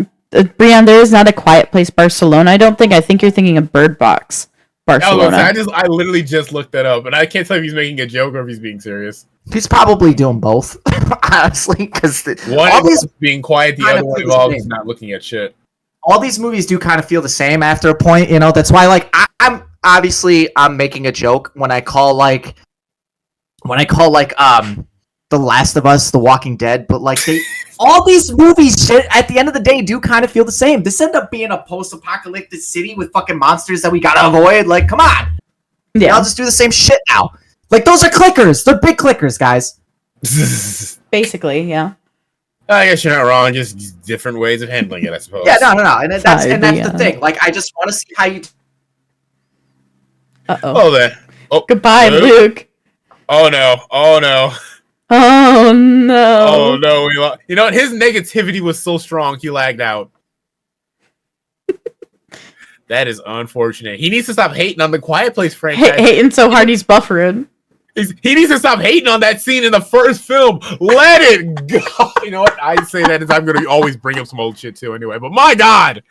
Brian, there is not a Quiet Place Barcelona. I don't think. I think you're thinking of Bird Box Barcelona. I literally just looked that up, and I can't tell if he's making a joke or if he's being serious. He's probably doing both, honestly, because One all is these being quiet, the kind other of one feels involves the same. not looking at shit. all these movies do kind of feel the same after a point. That's why, like, I'm making a joke when I call The Last of Us, The Walking Dead, but like all these movies shit at the end of the day do kind of feel the same. This ended up being a post-apocalyptic city with fucking monsters that we gotta avoid. Like, come on. Yeah, I'll just do the same shit now. Like, those are clickers. They're big clickers, guys. basically, yeah. I guess you're not wrong. Just different ways of handling it, I suppose. Yeah, no. And that's Yeah. the thing. Like, I just want to see how you... Oh, there. Oh, Goodbye, Luke. Oh no! Oh no! Oh no! Oh no! You know what? His negativity was so strong, he lagged out. That is unfortunate. He needs to stop hating on the Quiet Place franchise. Hating so hard he's buffering. He needs to stop hating on that scene in the first film. Let it go. You know what? I say that as I'm going to always bring up some old shit too anyway. But my God,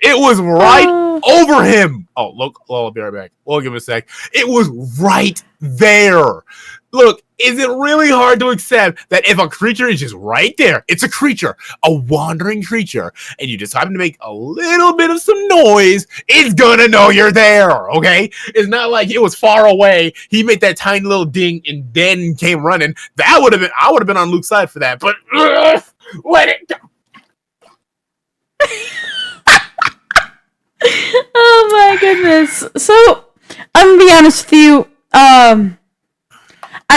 it was right over him. Oh, look, I'll be right back. We'll give him a sec. It was right there. Look, is it really hard to accept that if a creature is just right there, it's a creature, a wandering creature, and you just happen to make a little bit of some noise, it's gonna know you're there, okay? It's not like it was far away. He made that tiny little ding and then came running. I would have been on Luke's side for that, but let it go. Oh my goodness. So, I'm gonna be honest with you.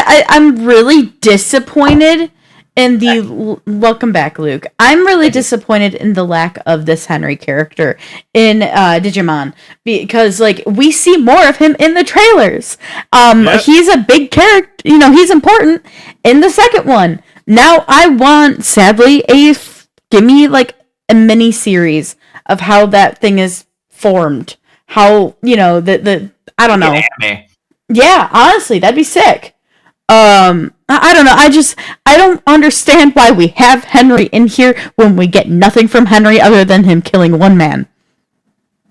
I'm really disappointed in the... Welcome back, Luke. I'm really disappointed in the lack of this Henry character in Digimon. Because, like, we see more of him in the trailers. Yep. He's a big character. He's important in the second one. Now, I want, sadly, give me, like, a mini-series of how that thing is formed. How, I don't know. Yeah, honestly, that'd be sick. I don't know. I don't understand why we have Henry in here when we get nothing from Henry other than him killing one man.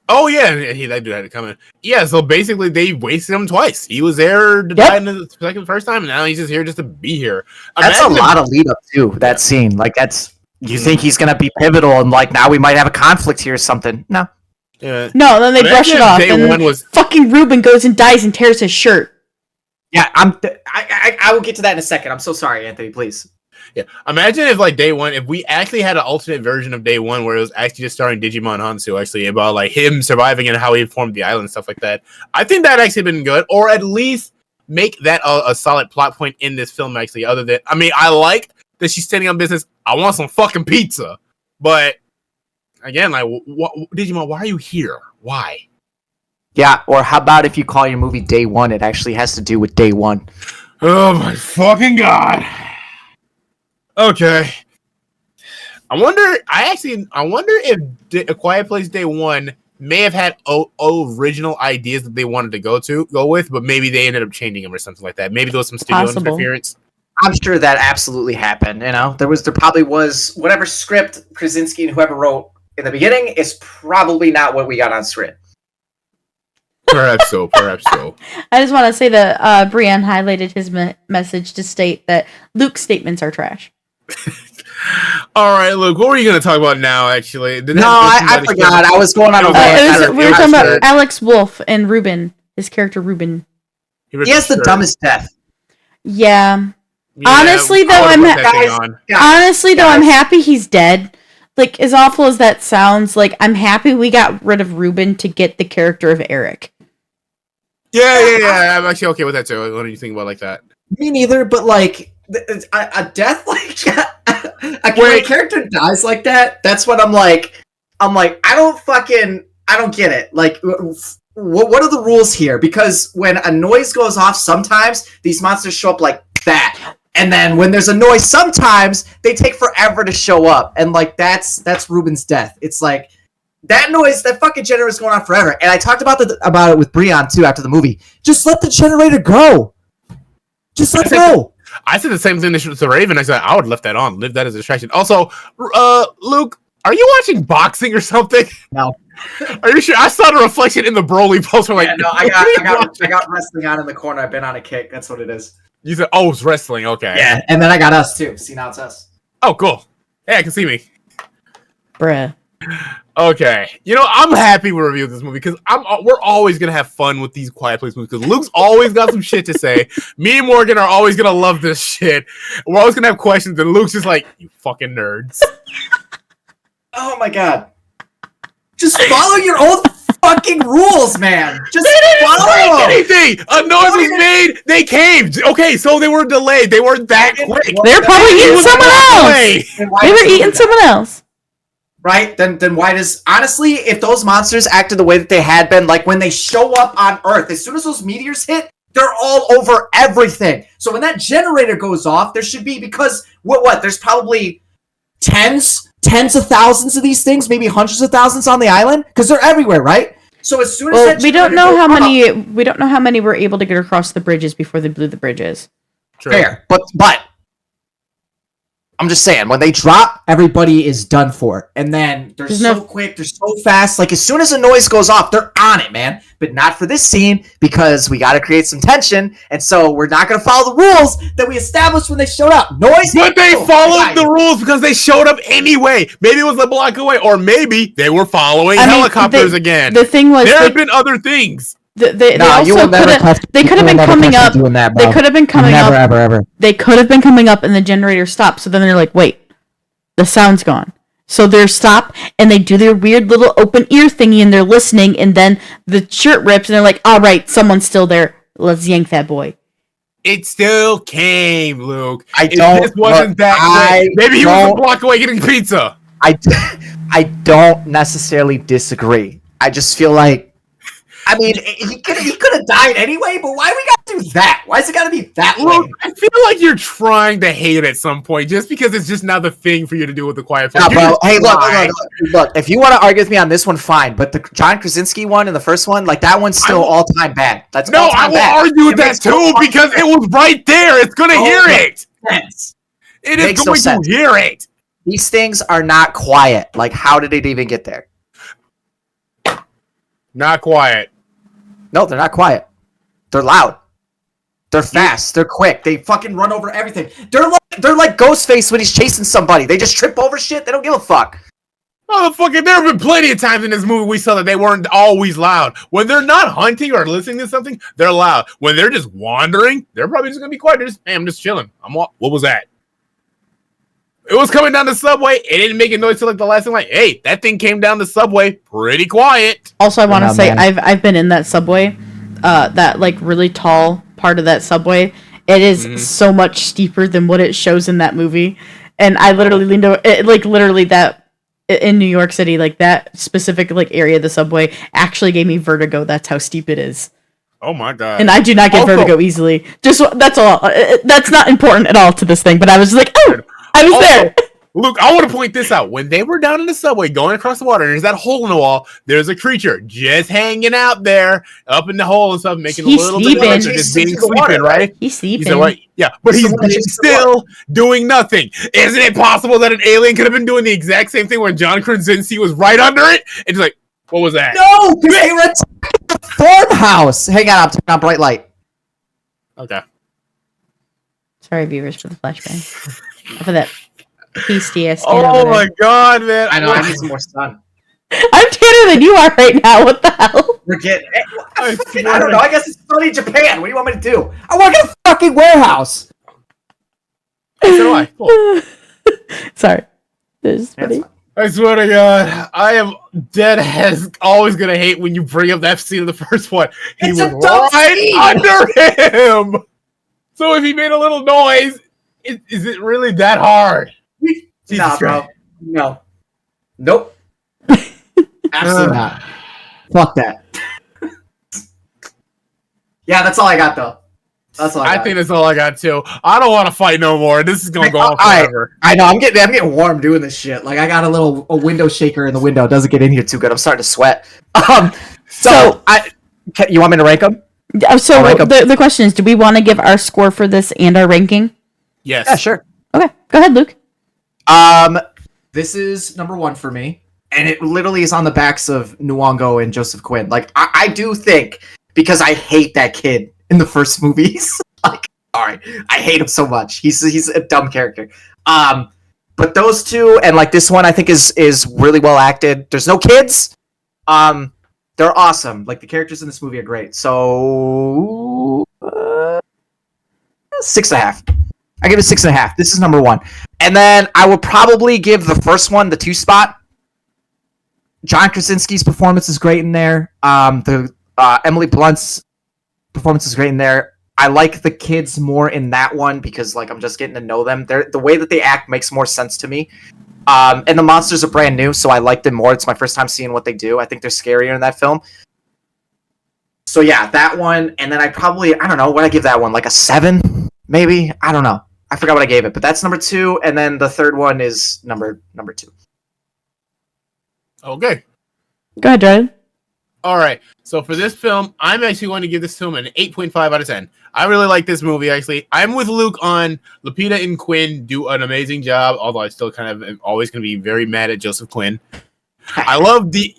Oh yeah, that dude had it coming. Yeah, so basically they wasted him twice. He was there to die in the first time, and now he's just here just to be here. That's a lot of lead up to that scene. Like, you think he's gonna be pivotal, and like now we might have a conflict here or something. No. Yeah. No, then they brush it off, and fucking Ruben goes and dies and tears his shirt. Yeah, I will get to that in a second. I'm so sorry, Anthony. Please. Yeah, imagine if like day one, if we actually had an alternate version of day one where it was actually just starring Digimon Hansu, actually about like him surviving and how he formed the island and stuff like that. I think that actually been good, or at least make that a solid plot point in this film. Actually, other than I like that she's standing on business. I want some fucking pizza, but again, like Digimon, why are you here? Why? Yeah, or how about if you call your movie Day One? It actually has to do with Day One. Oh my fucking god. Okay. I wonder if A Quiet Place Day One may have had original ideas that they wanted to go with, but maybe they ended up changing them or something like that. Maybe there was some studio interference. I'm sure that absolutely happened. You know, there probably was whatever script Krasinski and whoever wrote in the beginning is probably not what we got on screen. Perhaps so. I just want to say that Brienne highlighted his message to state that Luke's statements are trash. All right, Luke, what were you going to talk about now, actually? I forgot. I was going on a rant. We were talking about Alex Wolff and Ruben, his character Ruben. He has the dumbest death. Yeah. Honestly, though, I'm happy he's dead. Like, as awful as that sounds, like, I'm happy we got rid of Ruben to get the character of Eric. Yeah. I'm actually okay with that, too. What do you think about like that? Me neither, but, like, a death like when a character dies like that, that's what I'm like, I don't get it. Like, what are the rules here? Because when a noise goes off, sometimes these monsters show up like that. And then when there's a noise, sometimes they take forever to show up. And like that's Ruben's death. It's like that noise, that fucking generator's going on forever. And I talked about it with Brian too after the movie. Just let the generator go. Just let it go. I said the same thing to Raven. I said I would have left that on, leave that as a distraction. Also, Luke, are you watching boxing or something? No. Are you sure? I saw the reflection in the Broly poster. Like, no, I got wrestling on in the corner. I've been on a kick. That's what it is. You said, oh, it's wrestling. Okay. Yeah, and then I got us too. See, now it's us. Oh, cool. Hey, I can see me. Bruh. Okay. You know, I'm happy we reviewed this movie because we're always going to have fun with these Quiet Place movies because Luke's always got some shit to say. Me and Morgan are always going to love this shit. We're always going to have questions and Luke's just like, you fucking nerds. Oh my god. Just follow your own fucking rules, man. Just follow anything. A noise was made. They came. Okay, so they were delayed. They weren't that quick. They're probably eating someone else. They were eating someone else. Right? Then why does... Honestly, if those monsters acted the way that they had been, like when they show up on Earth, as soon as those meteors hit, they're all over everything. So when that generator goes off, there should be... Because, what? There's probably tens of thousands of these things, maybe hundreds of thousands on the island, because they're everywhere, right? So as soon as we don't know how many were able to get across the bridges before they blew the bridges. True. Fair, but I'm just saying, when they drop, everybody is done for. And then they're so quick, they're so fast. Like, as soon as a noise goes off, they're on it, man. But not for this scene, because we got to create some tension. And so we're not going to follow the rules that we established when they showed up. Noise. But they followed the rules because they showed up anyway. Maybe it was a block away. Or maybe they were following helicopters again. The thing was... There have been other things. They could have been coming up. They could have been coming up. Ever. They could have been coming up, and the generator stopped. So then they're like, "Wait, the sound's gone." So they're stopped, and they do their weird little open ear thingy, and they're listening. And then the shirt rips, and they're like, "All right, someone's still there. Let's yank that boy." It still came, Luke. This wasn't that quick. Maybe he was a block away getting pizza. I don't necessarily disagree. I just feel like, I mean, he could have died anyway, but why we gotta do that? Why is it gotta be that way? I feel like you're trying to hate it at some point, just because it's just not the thing for you to do with the Quiet Place. Bro. Hey, look. If you want to argue with me on this one, fine. But the John Krasinski one and the first one, like that one's still all time bad. That's all time bad. I will argue with that too because it was right there. It's gonna hear it. It is going to hear it. These things are not quiet. Like, how did it even get there? Not quiet. No, they're not quiet. They're loud. They're fast. They're quick. They fucking run over everything. They're like Ghostface when he's chasing somebody. They just trip over shit. They don't give a fuck. Motherfucker, there have been plenty of times in this movie we saw that they weren't always loud. When they're not hunting or listening to something, they're loud. When they're just wandering, they're probably just gonna be quiet. They're just, hey, I'm just chilling. What was that? It was coming down the subway. It didn't make a noise till like the last thing. Like, hey, that thing came down the subway pretty quiet. Also, I want to Yeah, say man. I've been in that subway, that like really tall part of that subway. It is so much steeper than what it shows in that movie, and I literally leaned over, like literally that in New York City, like that specific like area of the subway actually gave me vertigo. That's how steep it is, Oh my god! and I do not get Also- vertigo easily. Just that's all. That's not important at all to this thing, but I was just like, oh, I was Also, there. Luke, I want to point this out. When they were down in the subway going across the water, and there's that hole in the wall. There's a creature just hanging out there, up in the hole and stuff, making He's a little sleeping. bit of noise, just being He's sleeping in the water, sleeping, right? He's He sleeping. said, "What? Yeah, but He's he's the one that chases the still doing nothing. Isn't it possible that an alien could have been doing the exact same thing when John Krasinski was right under it?" And he's like, "What was that?" No, because they were attacking the farmhouse. Hang on, I'm turning on bright light. Okay. Sorry, viewers, for the flashbang. For that pasty ass. Oh my god, man! I know. I need some more sun. I'm tanner than you are right now. What the hell? We're getting. I I don't know. I guess it's sunny Japan. What do you want me to do? I work in a fucking warehouse. So do I. Cool. Sorry. This is That's funny. fine. I swear to God, I am dead as always gonna hate when you bring up that scene of the first one. He It's was a dumb right scene. under him. So if he made a little noise, is it really that hard? Jesus Nah, bro. Christ. No. Nope. Absolutely not. Fuck that. Yeah, that's all I got though. That's all I I got. think that's all I got too. I don't want to fight no more. This is gonna go on Alright. forever. I know. I'm getting warm doing this shit. Like I got a window shaker in the window. It doesn't get in here too good. I'm starting to sweat. So you want me to rank them? So I'll rank the question is, do we want to give our score for this and our ranking? Yes. Yeah, sure. Okay, go ahead, Luke. This is number 1 for me, and it literally is on the backs of Nwongo and Joseph Quinn. Like, I do think, because I hate that kid in the first movies. Like, all right, I hate him so much. He's a dumb character. But those two, and like this one, I think is really well acted. There's no kids. They're awesome. Like the characters in this movie are great. So 6.5. I give it 6.5. This is number 1. And then I would probably give the first one the 2 spot. John Krasinski's performance is great in there. Emily Blunt's performance is great in there. I like the kids more in that one because like I'm just getting to know them. The way that they act makes more sense to me. And the monsters are brand new, so I like them more. It's my first time seeing what they do. I think they're scarier in that film. So yeah, that one. And then I don't know what I give that one, like a 7, maybe. I don't know. I forgot what I gave it, but that's number 2, and then the third one is number 2. Okay. Go ahead, Jordan. All right. So for this film, I'm actually going to give this film an 8.5 out of 10. I really like this movie, actually. I'm with Luke on Lupita and Quinn do an amazing job, although I still kind of am always going to be very mad at Joseph Quinn. I love the...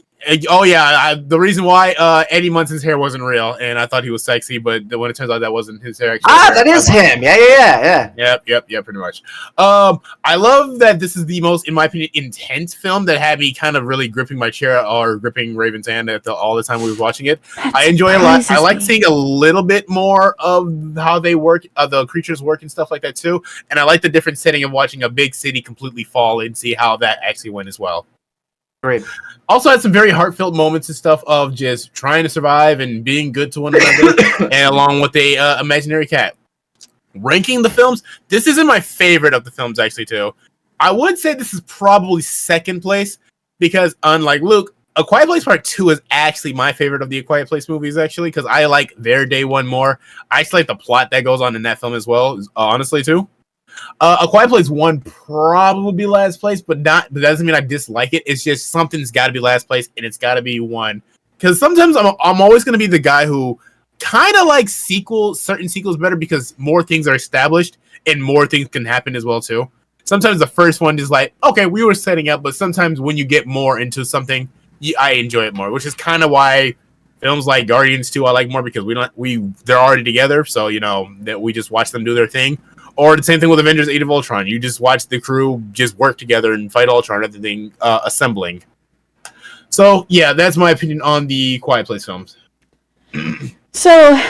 Oh, yeah. The reason why Eddie Munson's hair wasn't real, and I thought he was sexy, but when it turns out that wasn't his hair... That is him. Yeah. Yep, pretty much. I love that this is the most, in my opinion, intense film that had me kind of really gripping my chair or gripping Raven's hand all the time we were watching it. I enjoy it a lot. I like seeing a little bit more of how they work, the creatures work and stuff like that too. And I like the different setting of watching a big city completely fall and see how that actually went as well. Great. Also had some very heartfelt moments and stuff of just trying to survive and being good to one another, and along with a imaginary cat. Ranking the films, this isn't my favorite of the films actually too. I would say this is probably second place because unlike Luke, A Quiet Place Part 2 is actually my favorite of the A Quiet Place movies actually because I like their day one more. I actually like the plot that goes on in that film as well, honestly too. A Quiet Place 1 probably last place, but that doesn't mean I dislike it. It's just something's got to be last place, and it's got to be 1. Because sometimes I'm always going to be the guy who kind of likes certain sequels better because more things are established and more things can happen as well too. Sometimes the first one is like, okay, we were setting up, but sometimes when you get more into something, I enjoy it more, which is kind of why films like Guardians 2 I like more because they're already together, so that we just watch them do their thing. Or the same thing with Avengers: Age of Ultron. You just watch the crew just work together and fight Ultron rather than assembling. So, yeah, that's my opinion on the Quiet Place films. So,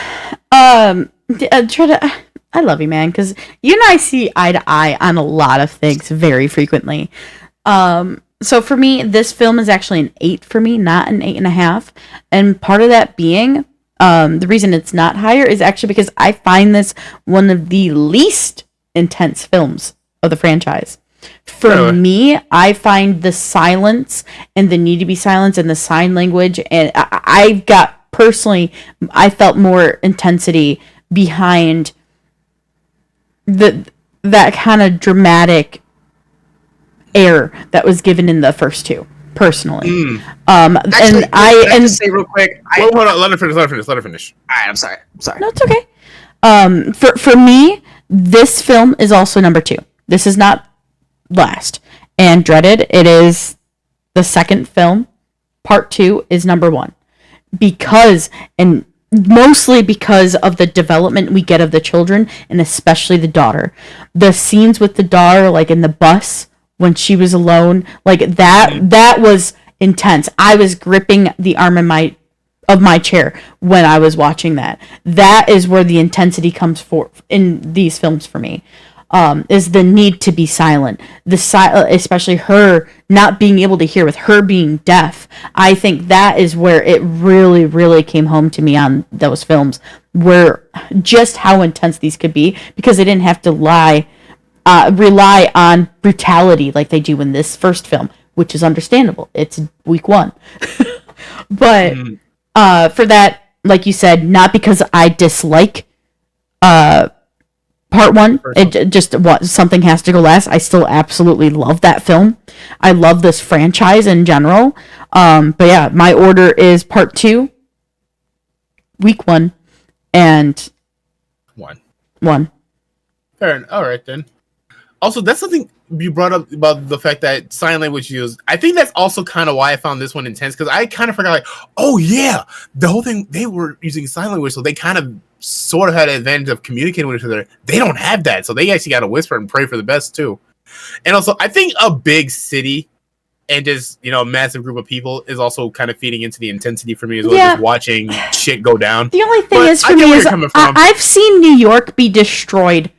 I love you, man, because you and I see eye to eye on a lot of things very frequently. So for me, this film is actually an 8 for me, not an 8.5. And part of that being, the reason it's not higher is actually because I find this one of the least intense films of the franchise. For me, I find the silence and the need to be silenced and the sign language, and I got personally, I felt more intensity behind that kind of dramatic air that was given in the first two, personally. Actually, And I can just say real quick. Hold on, let her finish. All right, I'm sorry. no, it's okay. For me, this film is also number 2. This is not last. And Dreaded, it is the second film. Part 2 is number 1. Because, and mostly because of the development we get of the children, and especially the daughter. The scenes with the daughter, like in the bus, when she was alone, like that was intense. I was gripping the arm of my chair when I was watching that. That is where the intensity comes forth in these films for me. Is the need to be silent, especially her not being able to hear with her being deaf. I think that is where it really, really came home to me on those films, where just how intense these could be, because they didn't have to rely on brutality like they do in this first film, which is understandable. It's week 1. But for that, like you said, not because I dislike part 1, it just something has to go last. I still absolutely love that film. I love this franchise in general. But yeah, my order is part 2, week 1, and 1. Fair enough. All right then. Also, that's something you brought up about the fact that sign language used. I think that's also kind of why I found this one intense, because I kind of forgot, like, oh yeah, the whole thing, they were using sign language, so they kind of sort of had an advantage of communicating with each other. They don't have that, so they actually got to whisper and pray for the best too. And also, I think a big city and just, a massive group of people is also kind of feeding into the intensity for me as well, just watching shit go down. The only thing is, for me, is I've seen New York be destroyed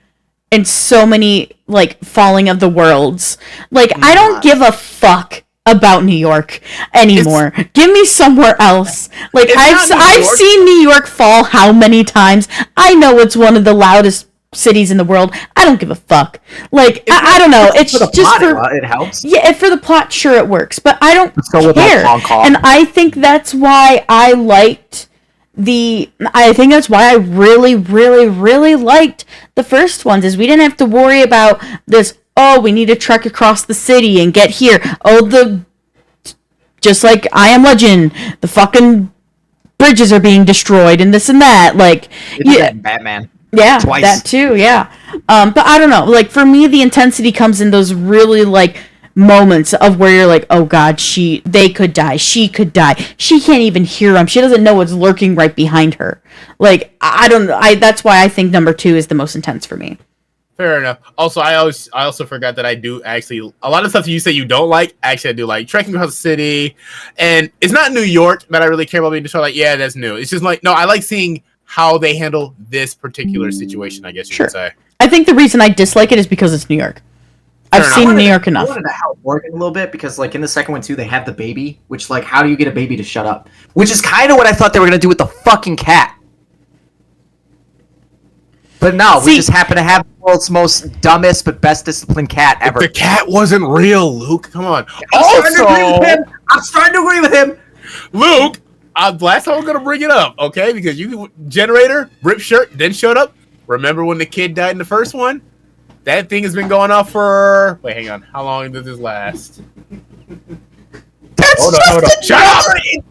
in so many, like, falling of the worlds. Like, I don't give a fuck about New York anymore. Give me somewhere else. Like, I've seen New York fall how many times? I know it's one of the loudest cities in the world. I don't give a fuck. Like, I don't know. It's just it helps. Yeah, for the plot, sure, it works, but I don't care. And I think that's why I liked that's why I really, really, really liked the first ones, is we didn't have to worry about this, we need to trek across the city and get here. Just like I Am Legend, the fucking bridges are being destroyed and this and that. Like, Batman. Yeah, Twice. that too, yeah. But I don't know. Like, for me, the intensity comes in those really, like, moments of where you're like, oh god, they could die, she could die, she can't even hear them, she doesn't know what's lurking right behind her. Like, I don't know, that's why I think number 2 is the most intense for me. Fair enough. Also, I also forgot that I do actually, a lot of stuff you say you don't like, actually I do like. Trekking across the city, and it's not New York that I really care about being destroyed. Like, yeah, that's new. It's just like, no, I like seeing how they handle this particular situation, I guess you could say. I think the reason I dislike it is because it's New York. I've seen New York enough. I wanted to help Morgan a little bit, because, like, in the second one too, they have the baby, which, like, how do you get a baby to shut up? Which is kind of what I thought they were gonna do with the fucking cat. But no, we just happen to have the world's most dumbest but best disciplined cat ever. The cat wasn't real, Luke. Come on. I'm starting to agree with him. Luke, last time I'm gonna bring it up, okay? Because generator, rip shirt, then showed up. Remember when the kid died in the first one? That thing has been going on for... Wait, hang on. How long does this last? Hold up. Shut up!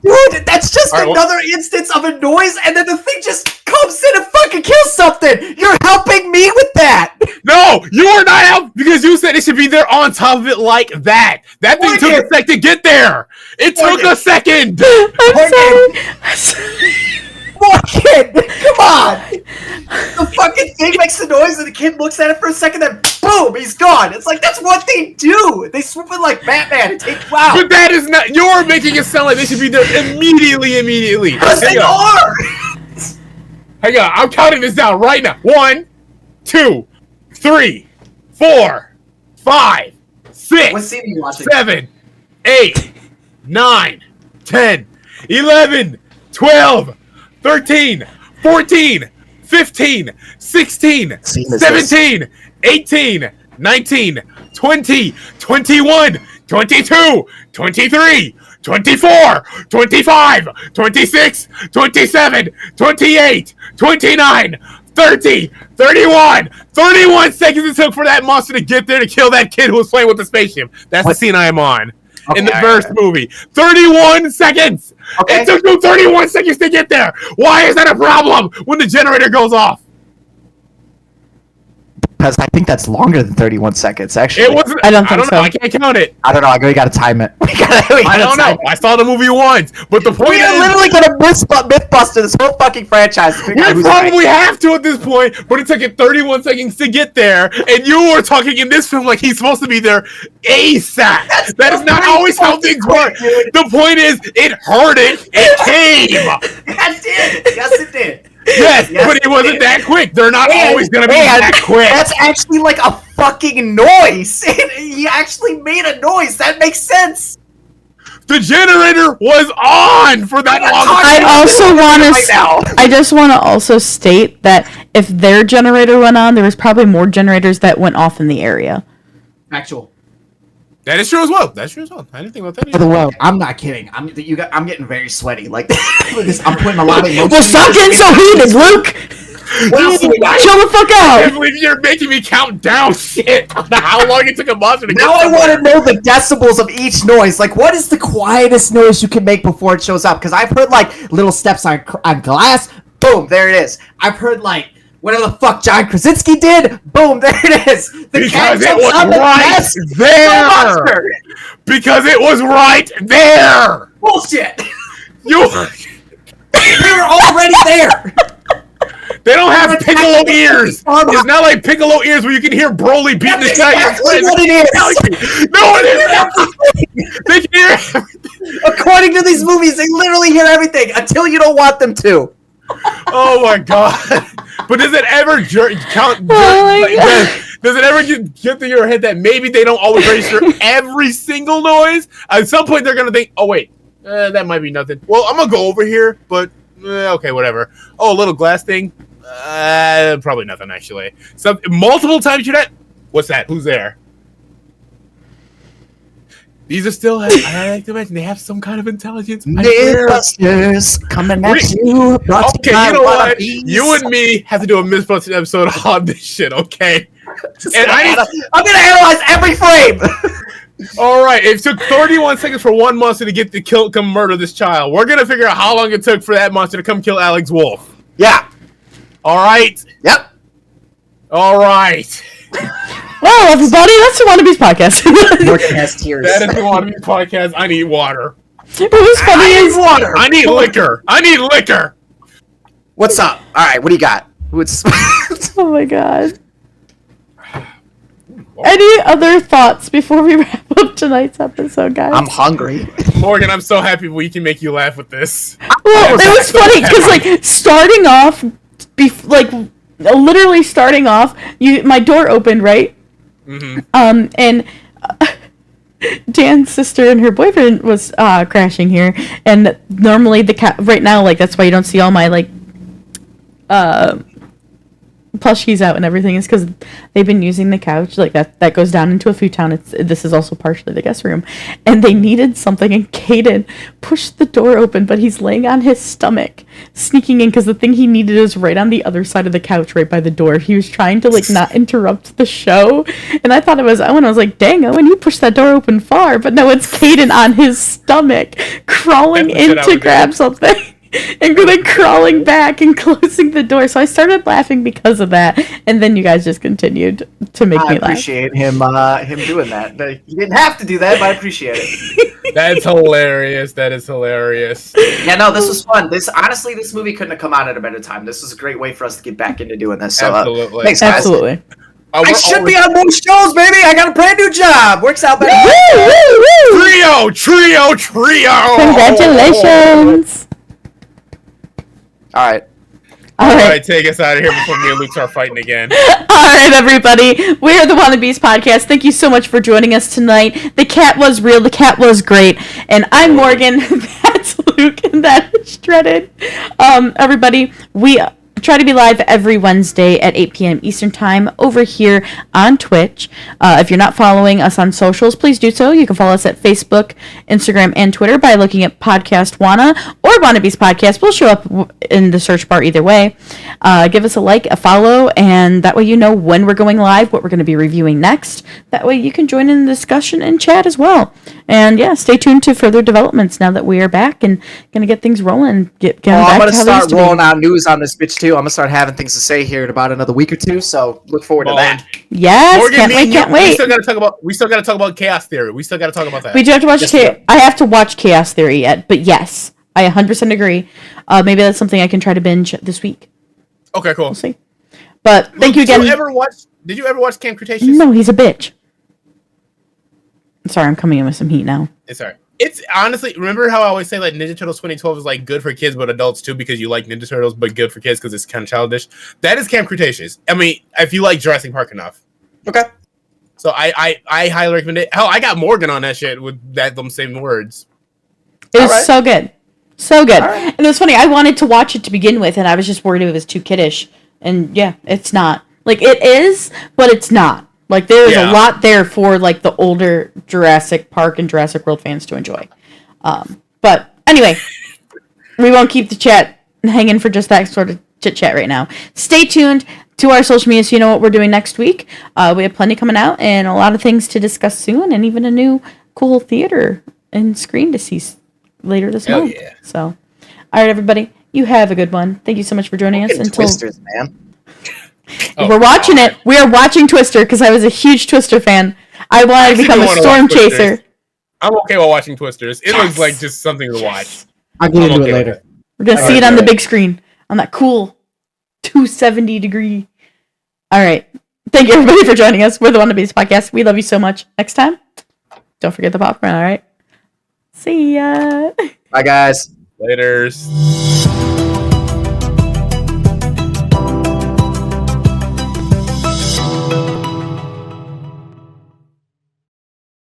Dude, that's just another instance of a noise, and then the thing just comes in and fucking kills something! You're helping me with that! No! You are not helping, because you said it should be there on top of it like that! That thing took a sec to get there! It took a second! I'm sorry. Morgan, come on! The fucking thing makes the noise, and the kid looks at it for a second, then boom, he's gone. It's like, that's what they do. They swoop in like Batman and take wow. But that is not. You're making it sound like they should be there immediately. Because they are. Hang on, I'm counting this down right now. 1, 2, 3, 4, 5, 6, What scene are you watching? 7, 8, 9, 10, 11, 12, 13, 14, 15, 16, Scene is 17, 18, 19, 20, 21, 22, 23, 24, 25, 26, 27, 28, 29, 30, 31, 31 seconds it took for that monster to get there to kill that kid who was playing with the spaceship. That's the scene I am on. In the first movie. 31 seconds! Okay. It took you 31 seconds to get there! Why is that a problem when the generator goes off? Because I think that's longer than 31 seconds, actually. It wasn't. I don't think know. so. I can't count it. I don't know. We gotta time it. We gotta I don't know. time it. I saw the movie once, but the point We are is, literally gonna Mythbuster this whole fucking franchise. To figure out we who's right. probably have to at this point, but it took it 31 seconds to get there, and you were talking in this film like he's supposed to be there ASAP. That is not always how things work. The point is, it hurt it. It came. It did. Yes, it did. Yes, Yes, but it wasn't that quick. They're not And- always gonna be and that quick. That's actually like a fucking noise. He actually made a noise. That makes sense. The generator was on for that long I time. also want Right to. now. I just want to also state that if their generator went on, there was probably more generators that went off in the area. Actual. That is true as well. That's true as well. I didn't think about that By the either. way, I'm not kidding. I'm getting very sweaty. Like this, I'm putting a lot of emotion. Well, stop getting so heated, Luke. What else do we got? Chill the fuck I can't out. believe you're making me count down shit on how long it took a monster to get now I somewhere. want to know the decibels of each noise. Like, what is the quietest noise you can make before it shows up? Because I've heard like little steps on glass. Boom, there it is. I've heard like whatever the fuck John Krasinski did. Boom, there it is. The cat Because it jumps was on the right desk. there. Monster. Because it was right there. Bullshit. You. We were already there. They don't have piccolo ears. It's not like piccolo ears where you can hear Broly beating the shit out of Exactly your what it is. No, it is. They can hear everything. According to these movies, they literally hear everything until you don't want them to. Oh my god! But does it ever count? Oh my like, God. does it ever get through your head that maybe they don't always register every single noise? At some point, they're gonna think, "Oh wait, that might be nothing." Well, I'm gonna go over here, but okay, whatever. Oh, a little glass thing. Probably nothing actually. So multiple times you that. What's that? Who's there? These are still. I like to imagine they have some kind of intelligence. I swear. Mythbusters coming What at do you. Brought to Okay, by you know what? wannabes. You and me have to do a Mythbusters episode on this shit, okay? And I'm gonna analyze every frame. all right, it took 31 seconds for one monster to get to come murder this child. We're gonna figure out how long it took for that monster to come kill Alex Wolf. Yeah. All right, Yep. all right. Well, everybody, that's the Wannabees podcast. Morgan has tears. That is the Wannabe podcast. I need water. What was funny is water. I need liquor. I need liquor. What's up? All right. What do you got? What's? oh my god. Any other thoughts before we wrap up tonight's episode, guys? I'm hungry. Morgan, I'm so happy we can make you laugh with this. Well, it was funny because like starting off, literally starting off, my door opened, right? Mm-hmm. And Dan's sister and her boyfriend was crashing here, and normally right now, like that's why you don't see all my like plushies out and everything is because they've been using the couch like that goes down into a futon. This is also partially the guest room, and they needed something, and Caden pushed the door open, but he's laying on his stomach sneaking in because the thing he needed is right on the other side of the couch right by the door. He was trying to like not interrupt the show, and I thought it was Owen. I was like, dang, Owen, you pushed that door open far. But no, it's Caden on his stomach crawling That's the shit in I to would grab do. something and then crawling back and closing the door. So I started laughing because of that, and then you guys just continued to make I me laugh. appreciate him doing that. He didn't have to do that, but I appreciate it. That's hilarious. That is hilarious. Yeah, no, this was fun. This movie couldn't have come out at a better time. This was a great way for us to get back into doing this. So, Absolutely. thanks, guys. Absolutely. We're Be on more shows, baby. I got a brand new job. Works out better. Woo, woo, woo! Trio. Congratulations. All right. All right. Take us out of here before me and Luke start fighting again. All right, everybody. We're the Wannabes Podcast. Thank you so much for joining us tonight. The cat was real. The cat was great. And I'm Morgan. That's Luke. And that is Shredded. Everybody, we try to be live every Wednesday at 8 p.m. Eastern Time over here on Twitch. If you're not following us on socials, please do so. You can follow us at Facebook, Instagram, and Twitter by looking at Podcast Wanna or Wannabes Podcast. We'll show up in the search bar either way. Give us a like, a follow, and that way you know when we're going live, what we're going to be reviewing next. That way you can join in the discussion and chat as well. And yeah, stay tuned to further developments now that we are back and going to get things rolling. I'm going to start rolling out news on this bitch too. I'm going to start having things to say here in about another week or two, so look forward to that. Yes, Morgan, can't wait. We still got to talk about Chaos Theory. We still got to talk about that. We do have to watch I have to watch Chaos Theory yet, but yes, I 100% agree. Maybe that's something I can try to binge this week. Okay, cool. We'll see. But thank you again. Did you ever watch Camp Cretaceous? No, he's a bitch. Sorry, I'm coming in with some heat now. It's alright. It's honestly, remember how I always say like Ninja Turtles 2012 is like good for kids but adults too because you like Ninja Turtles, but good for kids because it's kind of childish. That is Camp Cretaceous. I mean, if you like Jurassic Park enough. Okay. So I highly recommend it. Hell, I got Morgan on that shit with them same words. It was so good. So good. Right. And it was funny, I wanted to watch it to begin with, and I was just worried it was too kiddish. And yeah, it's not. Like, it is, but it's not. Like, there is a lot there for, like, the older Jurassic Park and Jurassic World fans to enjoy. But anyway, we won't keep the chat hanging for just that sort of chit-chat right now. Stay tuned to our social media so you know what we're doing next week. We have plenty coming out and a lot of things to discuss soon, and even a new cool theater and screen to see later this month. Yeah. So, all right, everybody, you have a good one. Thank you so much for joining us. Until Twisters, man. we're watching it. We are watching Twister because I was a huge Twister fan. I wanted to become a storm chaser. I'm okay while watching Twisters. It looks like just something to watch. I'll get into okay it later. We're gonna see it on the big screen on that cool 270 degree. All right. Thank you everybody for joining us. We're the Wannabes Podcast. We love you so much. Next time, don't forget the popcorn. All right. See ya. Bye, guys. Laters.